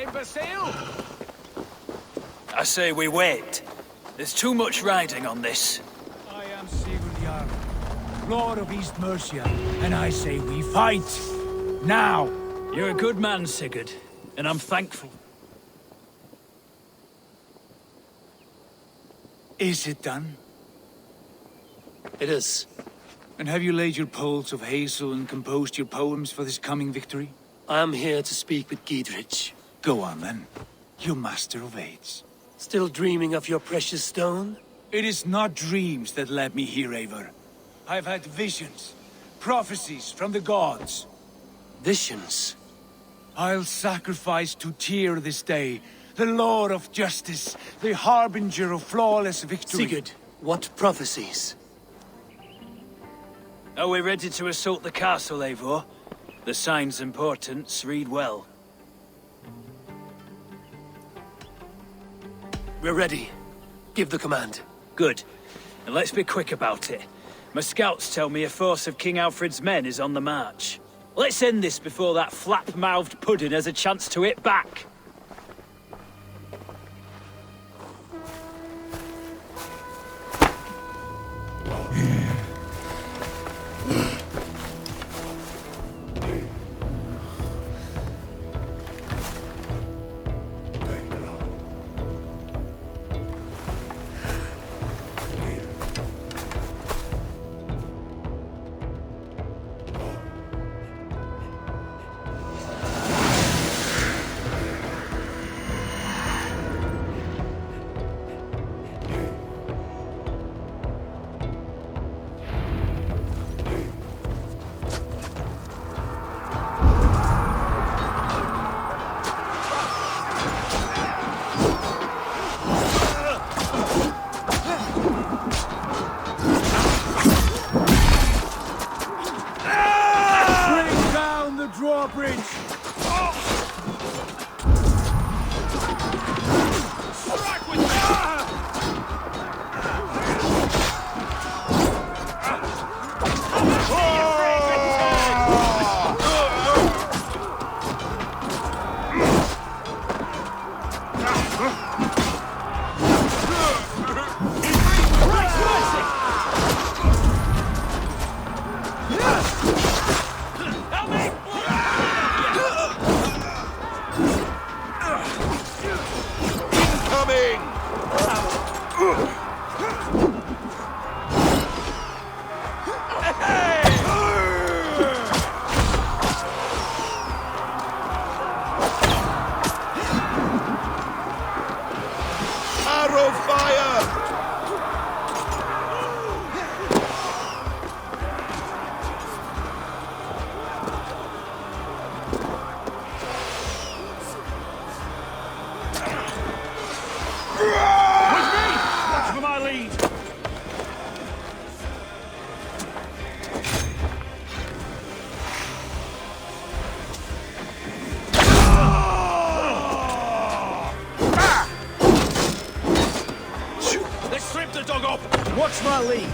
Imbecile! I say we wait. There's too much riding on this. I am Sigurd, Lord of East Mercia, and I say we fight! Now! You're a good man, Sigurd, and I'm thankful. Is it done? It is. And have you laid your poles of hazel and composed your poems for this coming victory? I am here to speak with Giedrich. Go on then, you master of aids. Still dreaming of your precious stone? It is not dreams that led me here, Eivor. I've had visions, prophecies from the gods. Visions? I'll sacrifice to Tyr this day, the Lord of Justice, the harbinger of flawless victory. Sigurd, what prophecies? Are we ready to assault the castle, Eivor? The signs and portents read well. We're ready. Give the command. Good. And let's be quick about it. My scouts tell me a force of King Alfred's men is on the march. Let's end this before that flap-mouthed pudding has a chance to hit back. Watch my lead.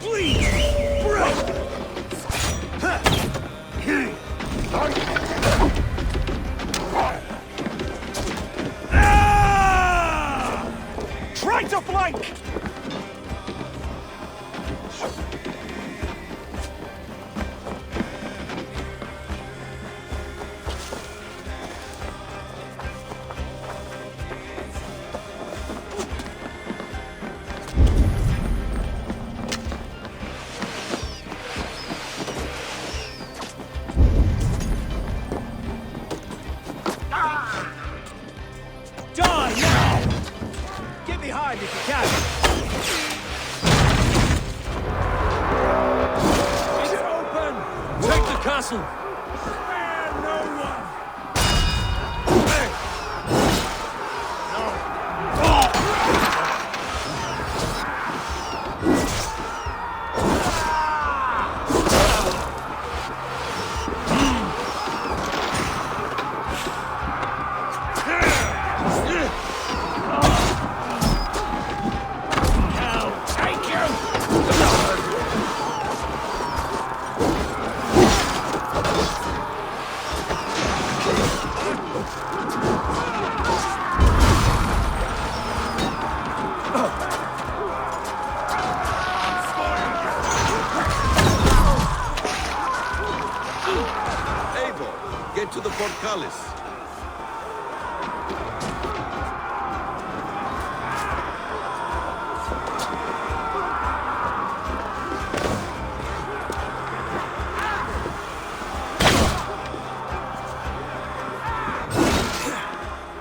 Please! Break! Ah! Try to flank! If you can. It's open! Take the castle! Spare no one! Hey! No! Eivor, get to the portcullis.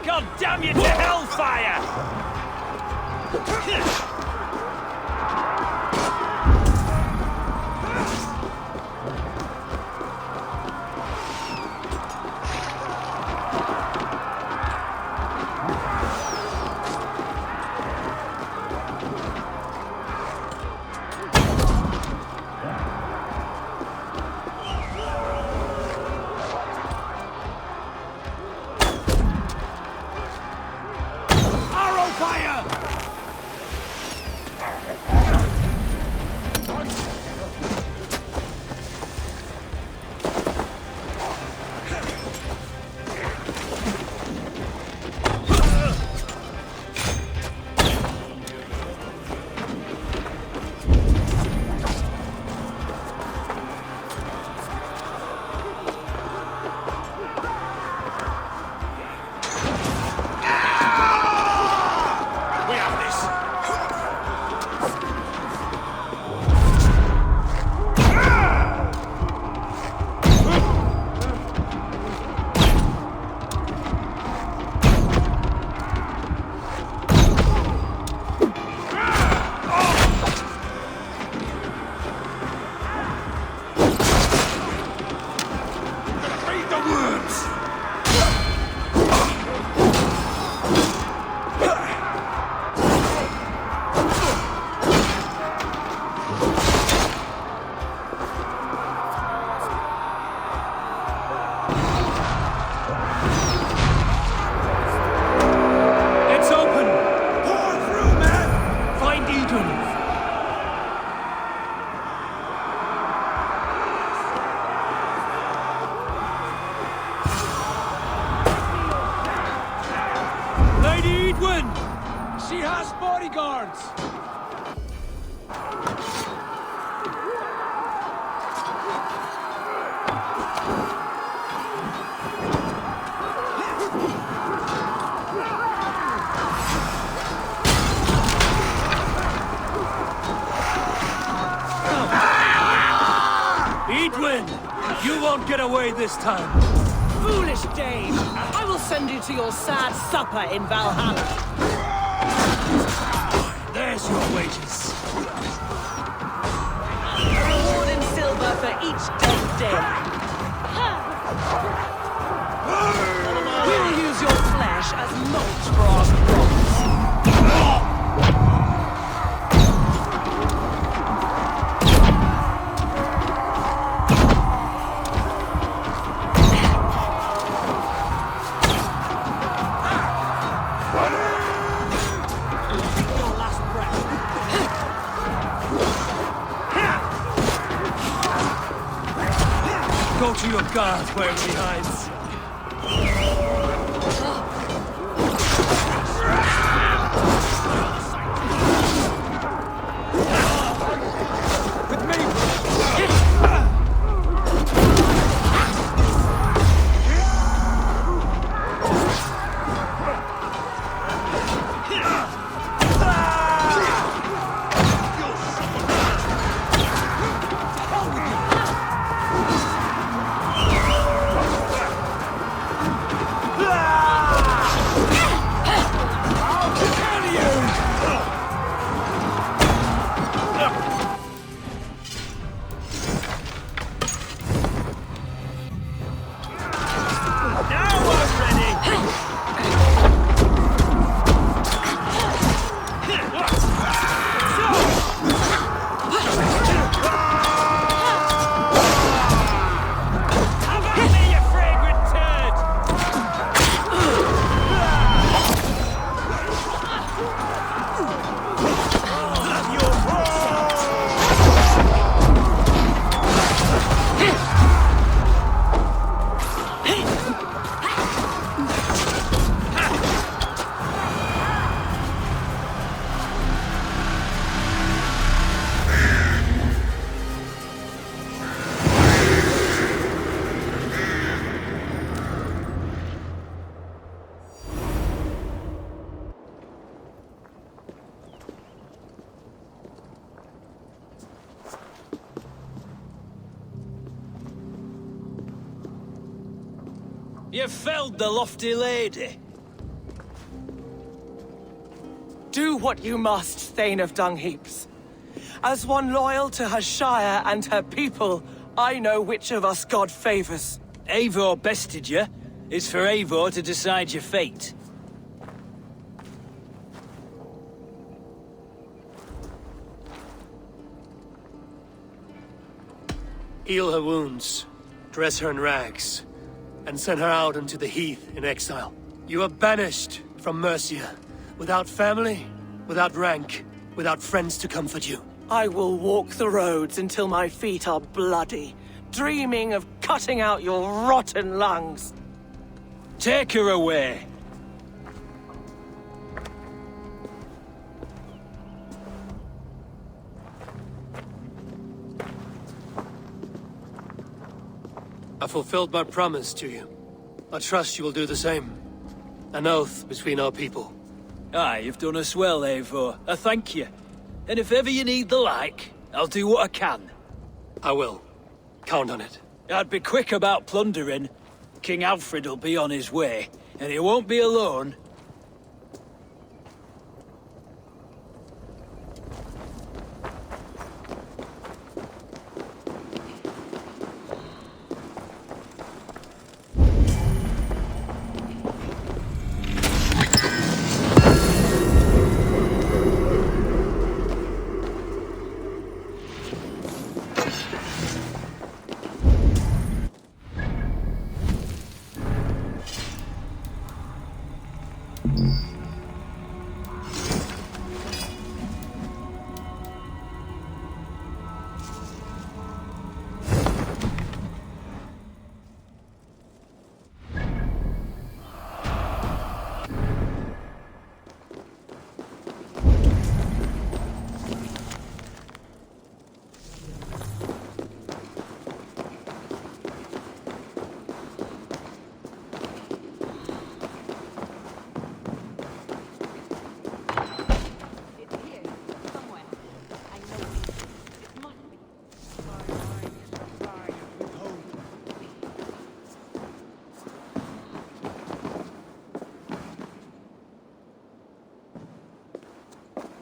God damn you to hellfire! Arrow fire! We have this. Feed the worms! It's open! Pour through, man! Find Edwin! Lady Edwin! She has bodyguards! Edwin! You won't get away this time! Foolish dame! I will send you to your sad supper in Valhalla. There's your wages! A reward in silver for each dead day. We'll use your flesh as mulch for our crops. Your last breath. Go to your guard wherever he hides. You felled the lofty lady. Do what you must, Thane of Dungheaps. As one loyal to her shire and her people, I know which of us God favors. Eivor bested you. It's for Eivor to decide your fate. Heal her wounds, dress her in rags, and send her out into the heath in exile. You are banished from Mercia, without family, without rank, without friends to comfort you. I will walk the roads until my feet are bloody, dreaming of cutting out your rotten lungs. Take her away. I fulfilled my promise to you. I trust you will do the same. An oath between our people. Aye, you've done us well, Eivor. I thank you. And if ever you need the like, I'll do what I can. I will. Count on it. I'd be quick about plundering. King Alfred will be on his way, and he won't be alone.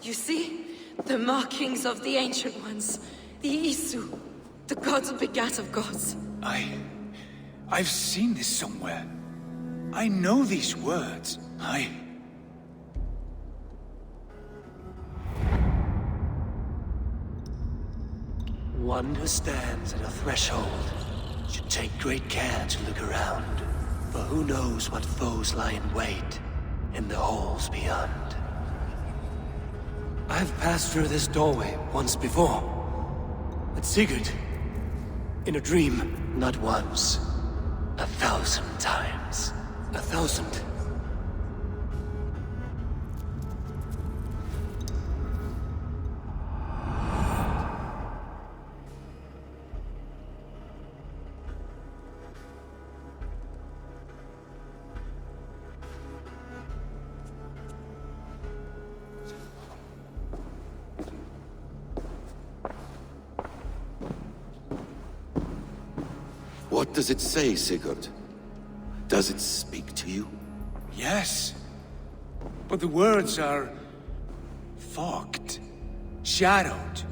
You see? The markings of the Ancient Ones. The Isu. The gods begat of gods. I've seen this somewhere. I know these words. One who stands at a threshold should take great care to look around. For who knows what foes lie in wait in the halls beyond. I've passed through this doorway once before. But Sigurd, In a dream, not once. 1,000 times. 1,000. What does it say, Sigurd? Does it speak to you? Yes. But the words are... fogged. Shadowed.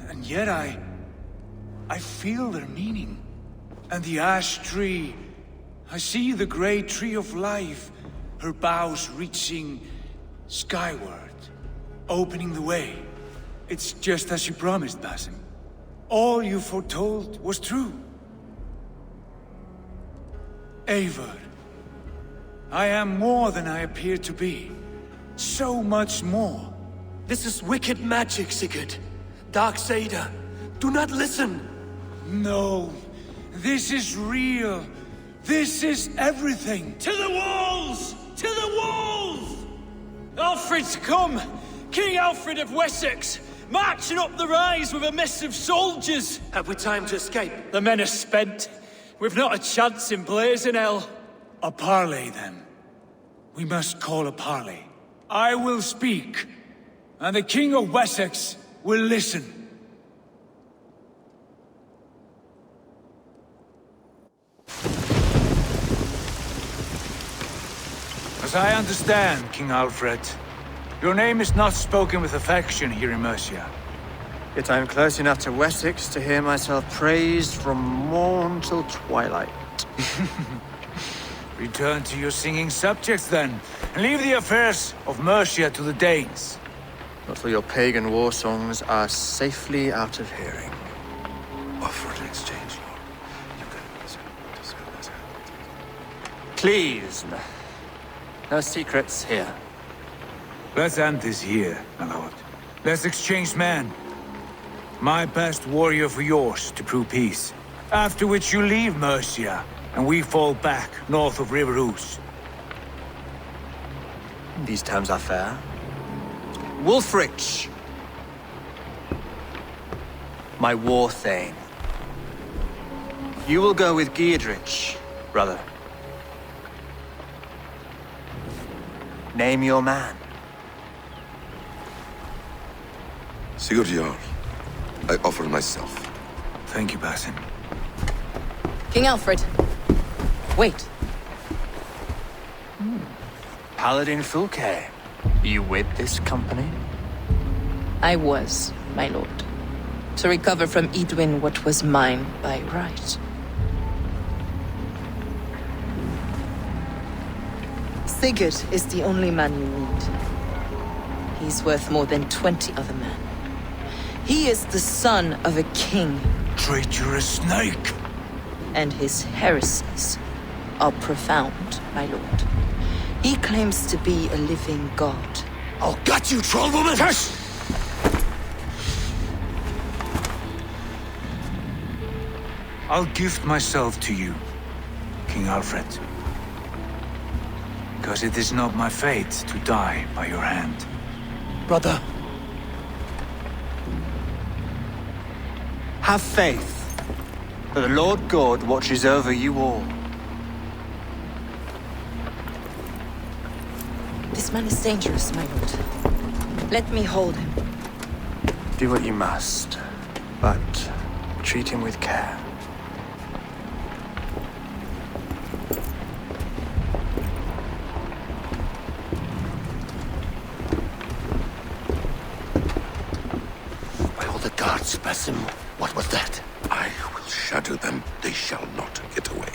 And yet I feel their meaning. And the ash tree... I see the great tree of life, her boughs reaching skyward, opening the way. It's just as you promised, Basim. All you foretold was true. Eivor, I am more than I appear to be. So much more. This is wicked magic, Sigurd. Darksader, do not listen. No, this is real. This is everything. To the walls! To the walls! Alfred's come! King Alfred of Wessex! Marching up the rise with a mess of soldiers! Have we time to escape? The men are spent. We've not a chance in blazing hell. A parley, then. We must call a parley. I will speak, and the King of Wessex will listen. As I understand, King Alfred, your name is not spoken with affection here in Mercia. Yet I am close enough to Wessex to hear myself praised from morn till twilight. Return to your singing subjects, then, and leave the affairs of Mercia to the Danes. Not till your pagan war songs are safely out of hearing. Offer to exchange, Lord. Please, no secrets here. Let's end this here, my lord. Let's exchange men. My best warrior for yours to prove peace. After which you leave Mercia, and we fall back north of River Ouse. These terms are fair. Wulfrich! My war thane. You will go with Giedrich, brother. Name your man. Sigurd Jarl, I offer myself. Thank you, Basim. King Alfred. Wait. Paladin Fulke. You with this company? I was, my lord. To recover from Edwin what was mine by right. Sigurd is the only man you need. He's worth more than 20 other men. He is the son of a king. Traitorous snake! And his heresies are profound, my lord. He claims to be a living god. I'll gut you, troll woman! Tush! I'll gift myself to you, King Alfred. Because it is not my fate to die by your hand. Brother. Have faith that the Lord God watches over you all. This man is dangerous, my lord. Let me hold him. Do what you must, but treat him with care. By all the gods, Basim, what was that? I will shatter them. They shall not get away.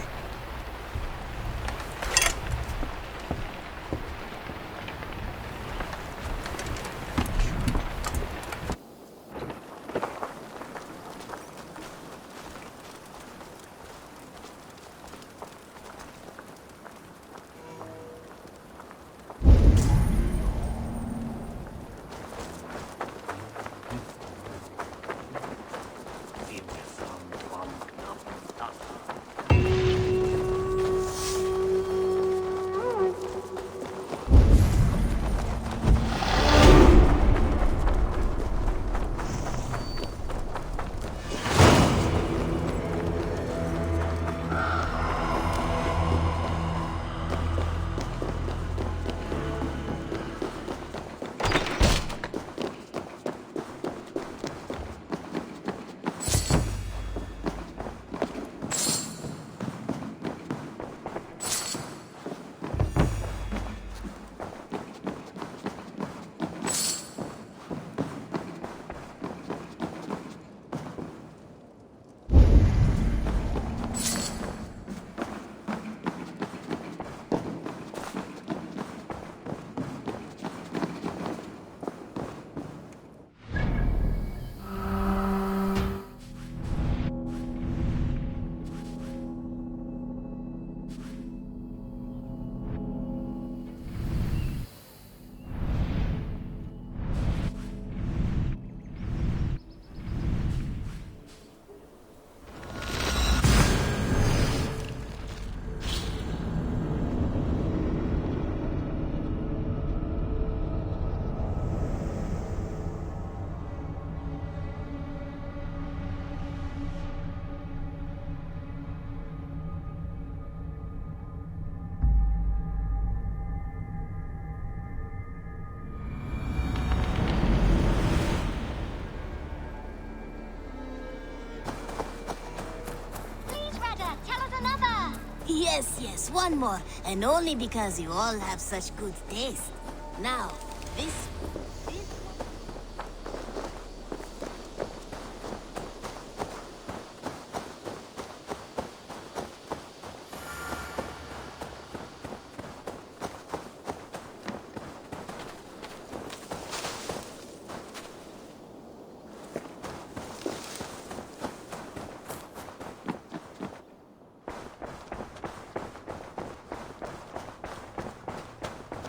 Yes, one more. And only because you all have such good taste. Now, this...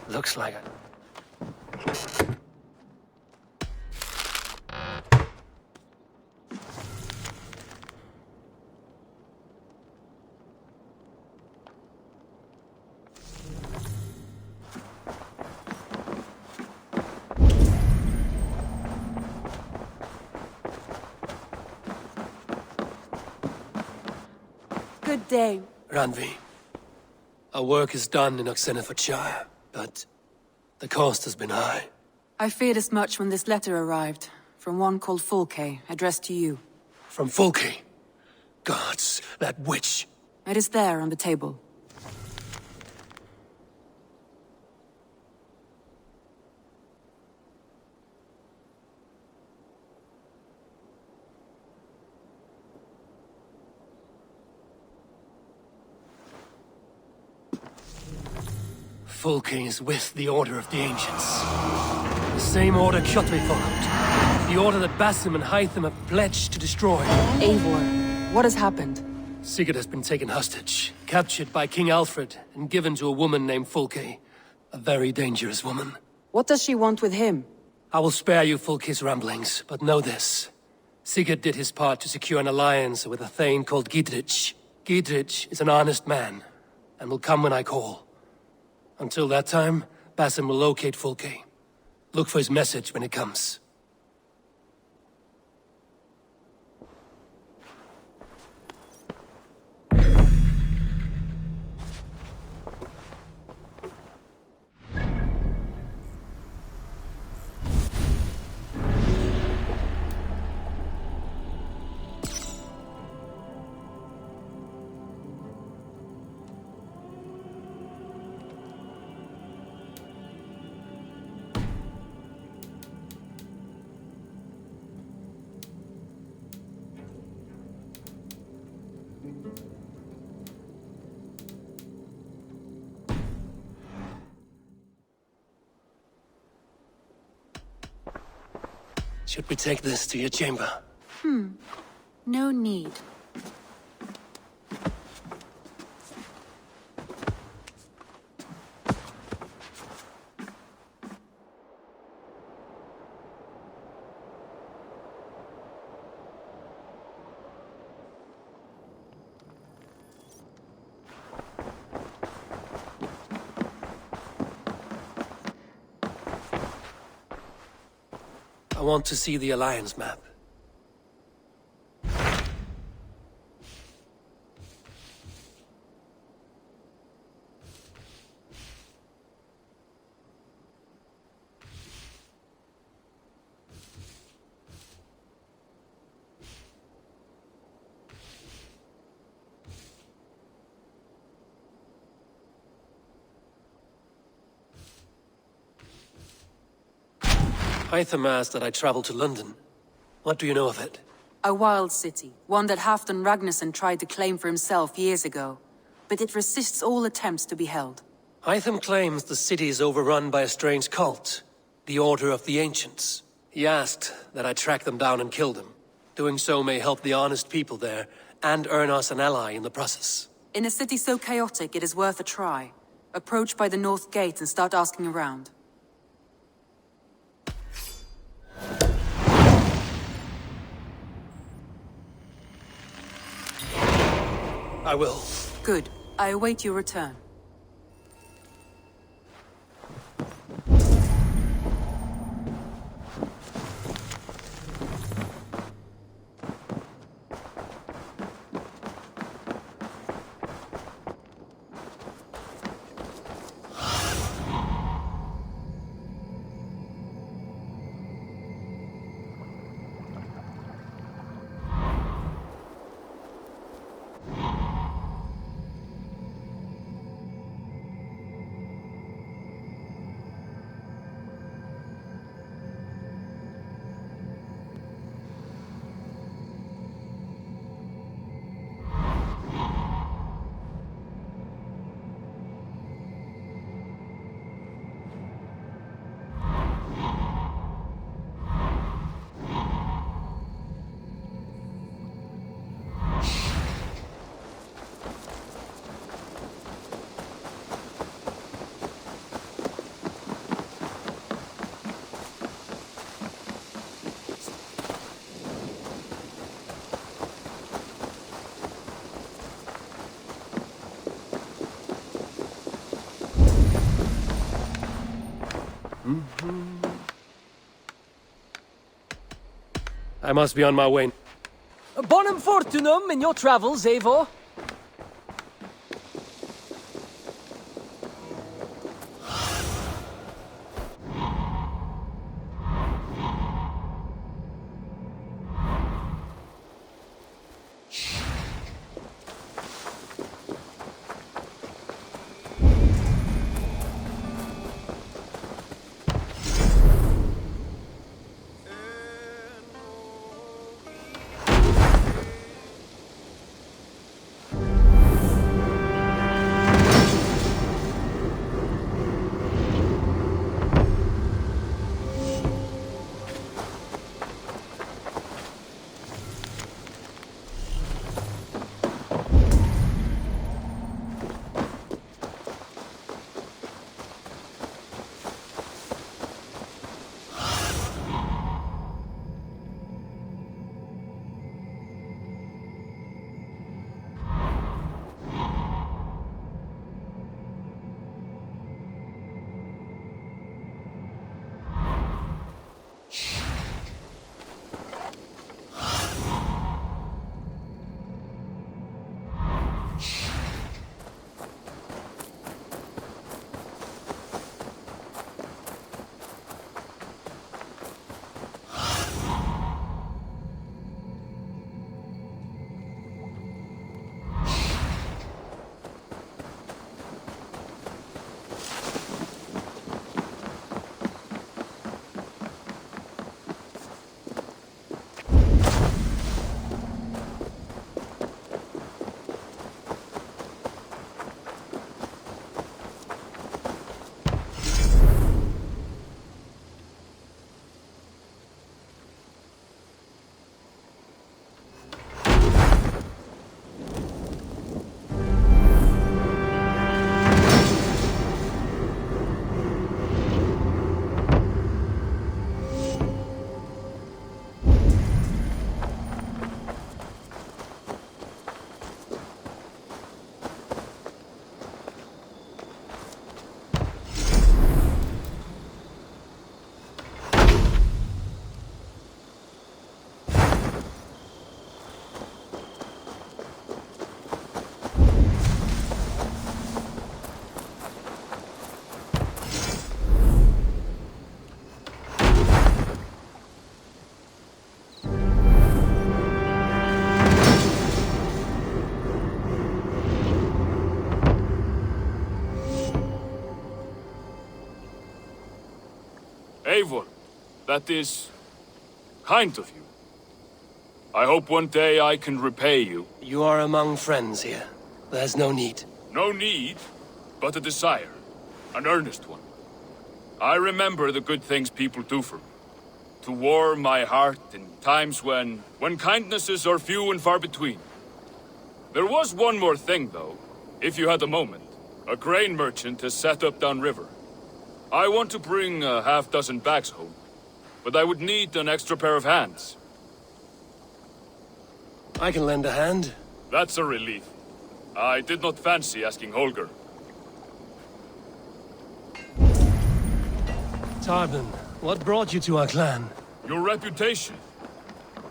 Looks like it. Good day. Randvi, our work is done in Oxenfordshire, but the cost has been high. I feared as much when this letter arrived, from one called Fulke, addressed to you. From Fulke? Gods, that witch! It is there on the table. Fulke is with the Order of the Ancients. The same order Kjotve followed. The order that Basim and Hytham have pledged to destroy. Eivor, what has happened? Sigurd has been taken hostage, captured by King Alfred, and given to a woman named Fulke. A very dangerous woman. What does she want with him? I will spare you Fulke's ramblings, but know this. Sigurd did his part to secure an alliance with a thane called Gidrich. Gidrich is an honest man, and will come when I call. Until that time, Basim will locate Fulke. Look for his message when it comes. Should we take this to your chamber? No need. I want to see the Alliance map. Hytham asked that I travel to London. What do you know of it? A wild city, one that Halfdan Ragnarsson tried to claim for himself years ago. But it resists all attempts to be held. Hytham claims the city is overrun by a strange cult, the Order of the Ancients. He asked that I track them down and kill them. Doing so may help the honest people there, and earn us an ally in the process. In a city so chaotic, it is worth a try. Approach by the North Gate and start asking around. I will. Good. I await your return. I must be on my way. Bonum fortunum in your travels, Eivor. Eivor, that is kind of you. I hope one day I can repay you. You are among friends here. There's no need. No need, but a desire. An earnest one. I remember the good things people do for me. To warm my heart in times when kindnesses are few and far between. There was one more thing, though, if you had a moment. A grain merchant has set up downriver. I want to bring a half-dozen bags home, but I would need an extra pair of hands. I can lend a hand. That's a relief. I did not fancy asking Holger. Tarban, what brought you to our clan? Your reputation.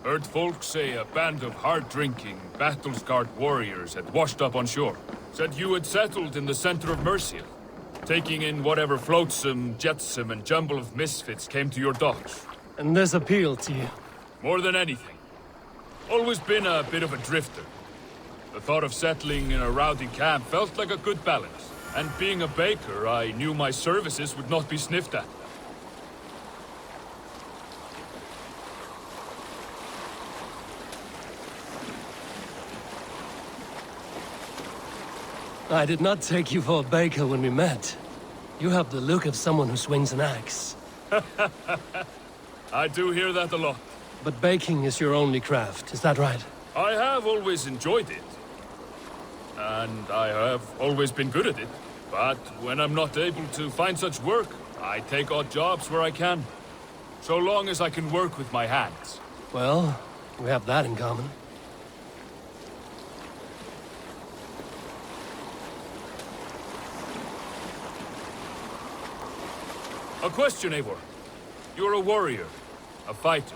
Heard folk say a band of hard-drinking, battle-scarred warriors had washed up on shore. Said you had settled in the center of Mercia, taking in whatever flotsam, jetsam, and jumble of misfits came to your docks. And this appealed to you? More than anything. Always been a bit of a drifter. The thought of settling in a rowdy camp felt like a good balance. And being a baker, I knew my services would not be sniffed at. I did not take you for a baker when we met. You have the look of someone who swings an axe. I do hear that a lot. But baking is your only craft, is that right? I have always enjoyed it. And I have always been good at it. But when I'm not able to find such work, I take odd jobs where I can. So long as I can work with my hands. Well, we have that in common. A question, Eivor. You're a warrior, a fighter.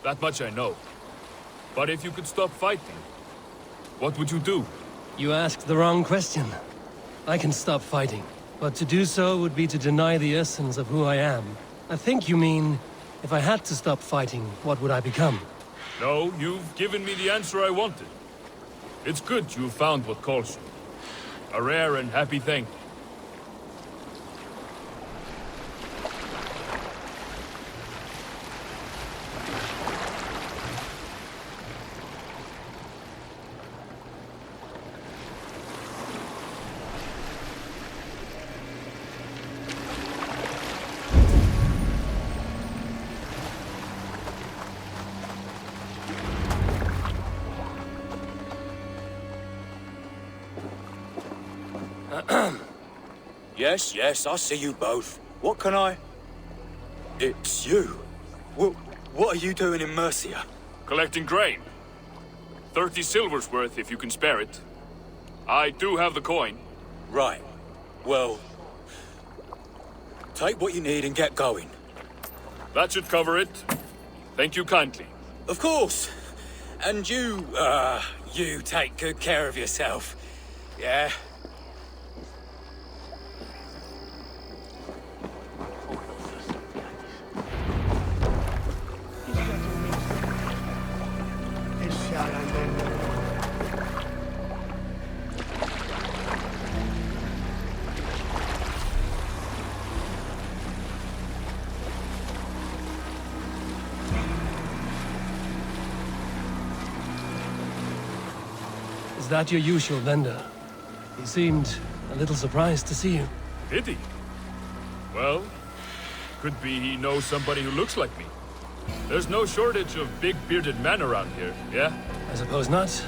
That much I know. But if you could stop fighting, what would you do? You asked the wrong question. I can stop fighting, but to do so would be to deny the essence of who I am. I think you mean, if I had to stop fighting, what would I become? No, you've given me the answer I wanted. It's good you've found what calls you. A rare and happy thing. Yes, I see you both. What can I... It's you. What are you doing in Mercia? Collecting grain. 30 silver's worth if you can spare it. I do have the coin. Right. Well... take what you need and get going. That should cover it. Thank you kindly. Of course. And you take good care of yourself. Yeah? Is that your usual vendor? He seemed a little surprised to see you. Did he? Well, could be he knows somebody who looks like me. There's no shortage of big bearded men around here, yeah? I suppose not.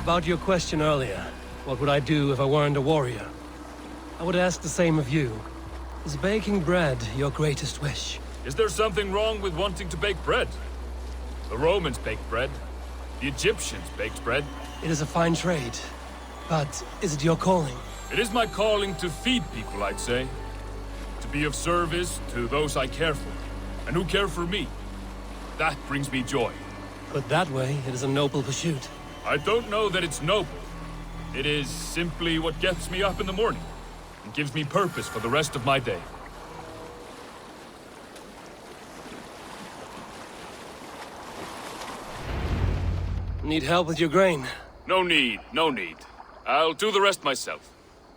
About your question earlier, what would I do if I weren't a warrior? I would ask the same of you. Is baking bread your greatest wish? Is there something wrong with wanting to bake bread? The Romans baked bread. The Egyptians baked bread. It is a fine trade. But is it your calling? It is my calling to feed people, I'd say. To be of service to those I care for, and who care for me. That brings me joy. Put that way, it is a noble pursuit. I don't know that it's noble. It is simply what gets me up in the morning and gives me purpose for the rest of my day. Need help with your grain? No need, no need. I'll do the rest myself.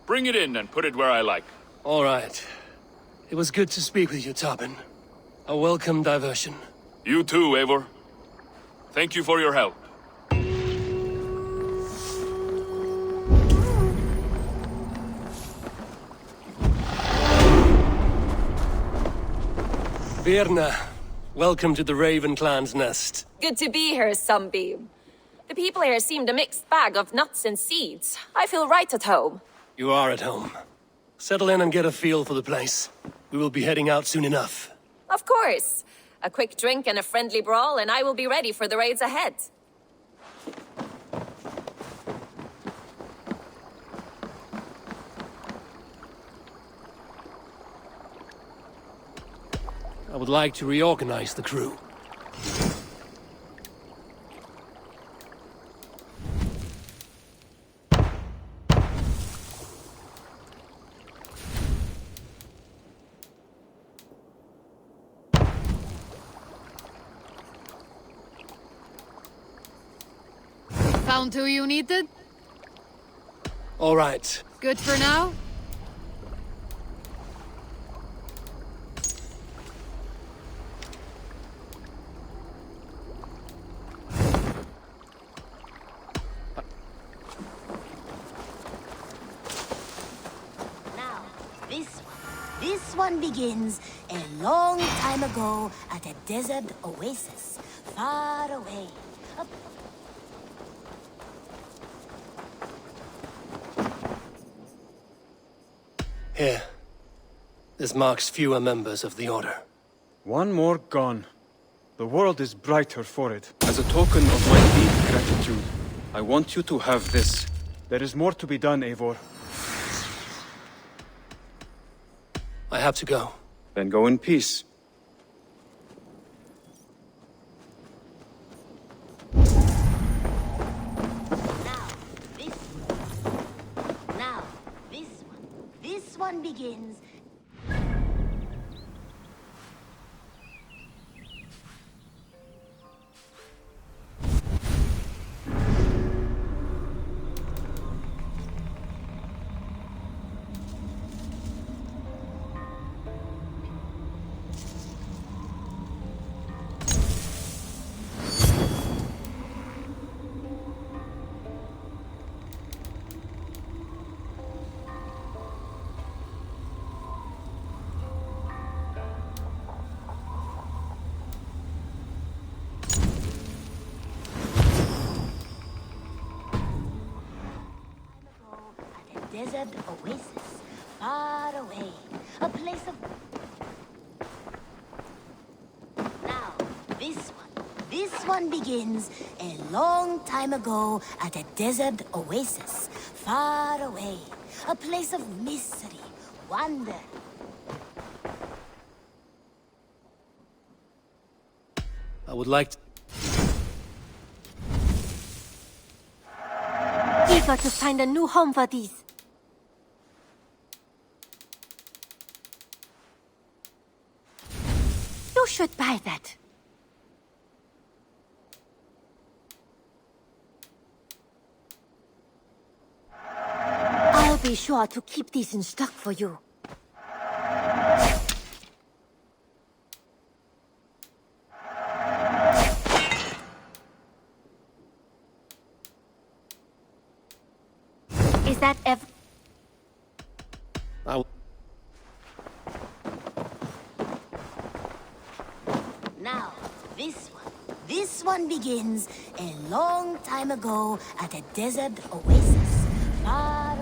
Bring it in and put it where I like. All right. It was good to speak with you, Tobin. A welcome diversion. You too, Eivor. Thank you for your help. Birna, welcome to the Raven Clan's nest. Good to be here, Sunbeam. The people here seemed a mixed bag of nuts and seeds. I feel right at home. You are at home. Settle in and get a feel for the place. We will be heading out soon enough. Of course. A quick drink and a friendly brawl, and I will be ready for the raids ahead. I would like to reorganize the crew. Found who you needed? All right. Good for now? This one begins a long time ago at a desert oasis, far away. Here. This marks fewer members of the Order. One more gone. The world is brighter for it. As a token of my deep gratitude, I want you to have this. There is more to be done, Eivor. I have to go. Then go in peace. Now, this one begins. Desert oasis, far away, a place of... Now, this one begins a long time ago at a desert oasis, far away, a place of mystery, wonder. I would like to... Eager to find a new home for these. You should buy that. I'll be sure to keep these in stock for you. Is that Now, this one begins a long time ago at a desert oasis, far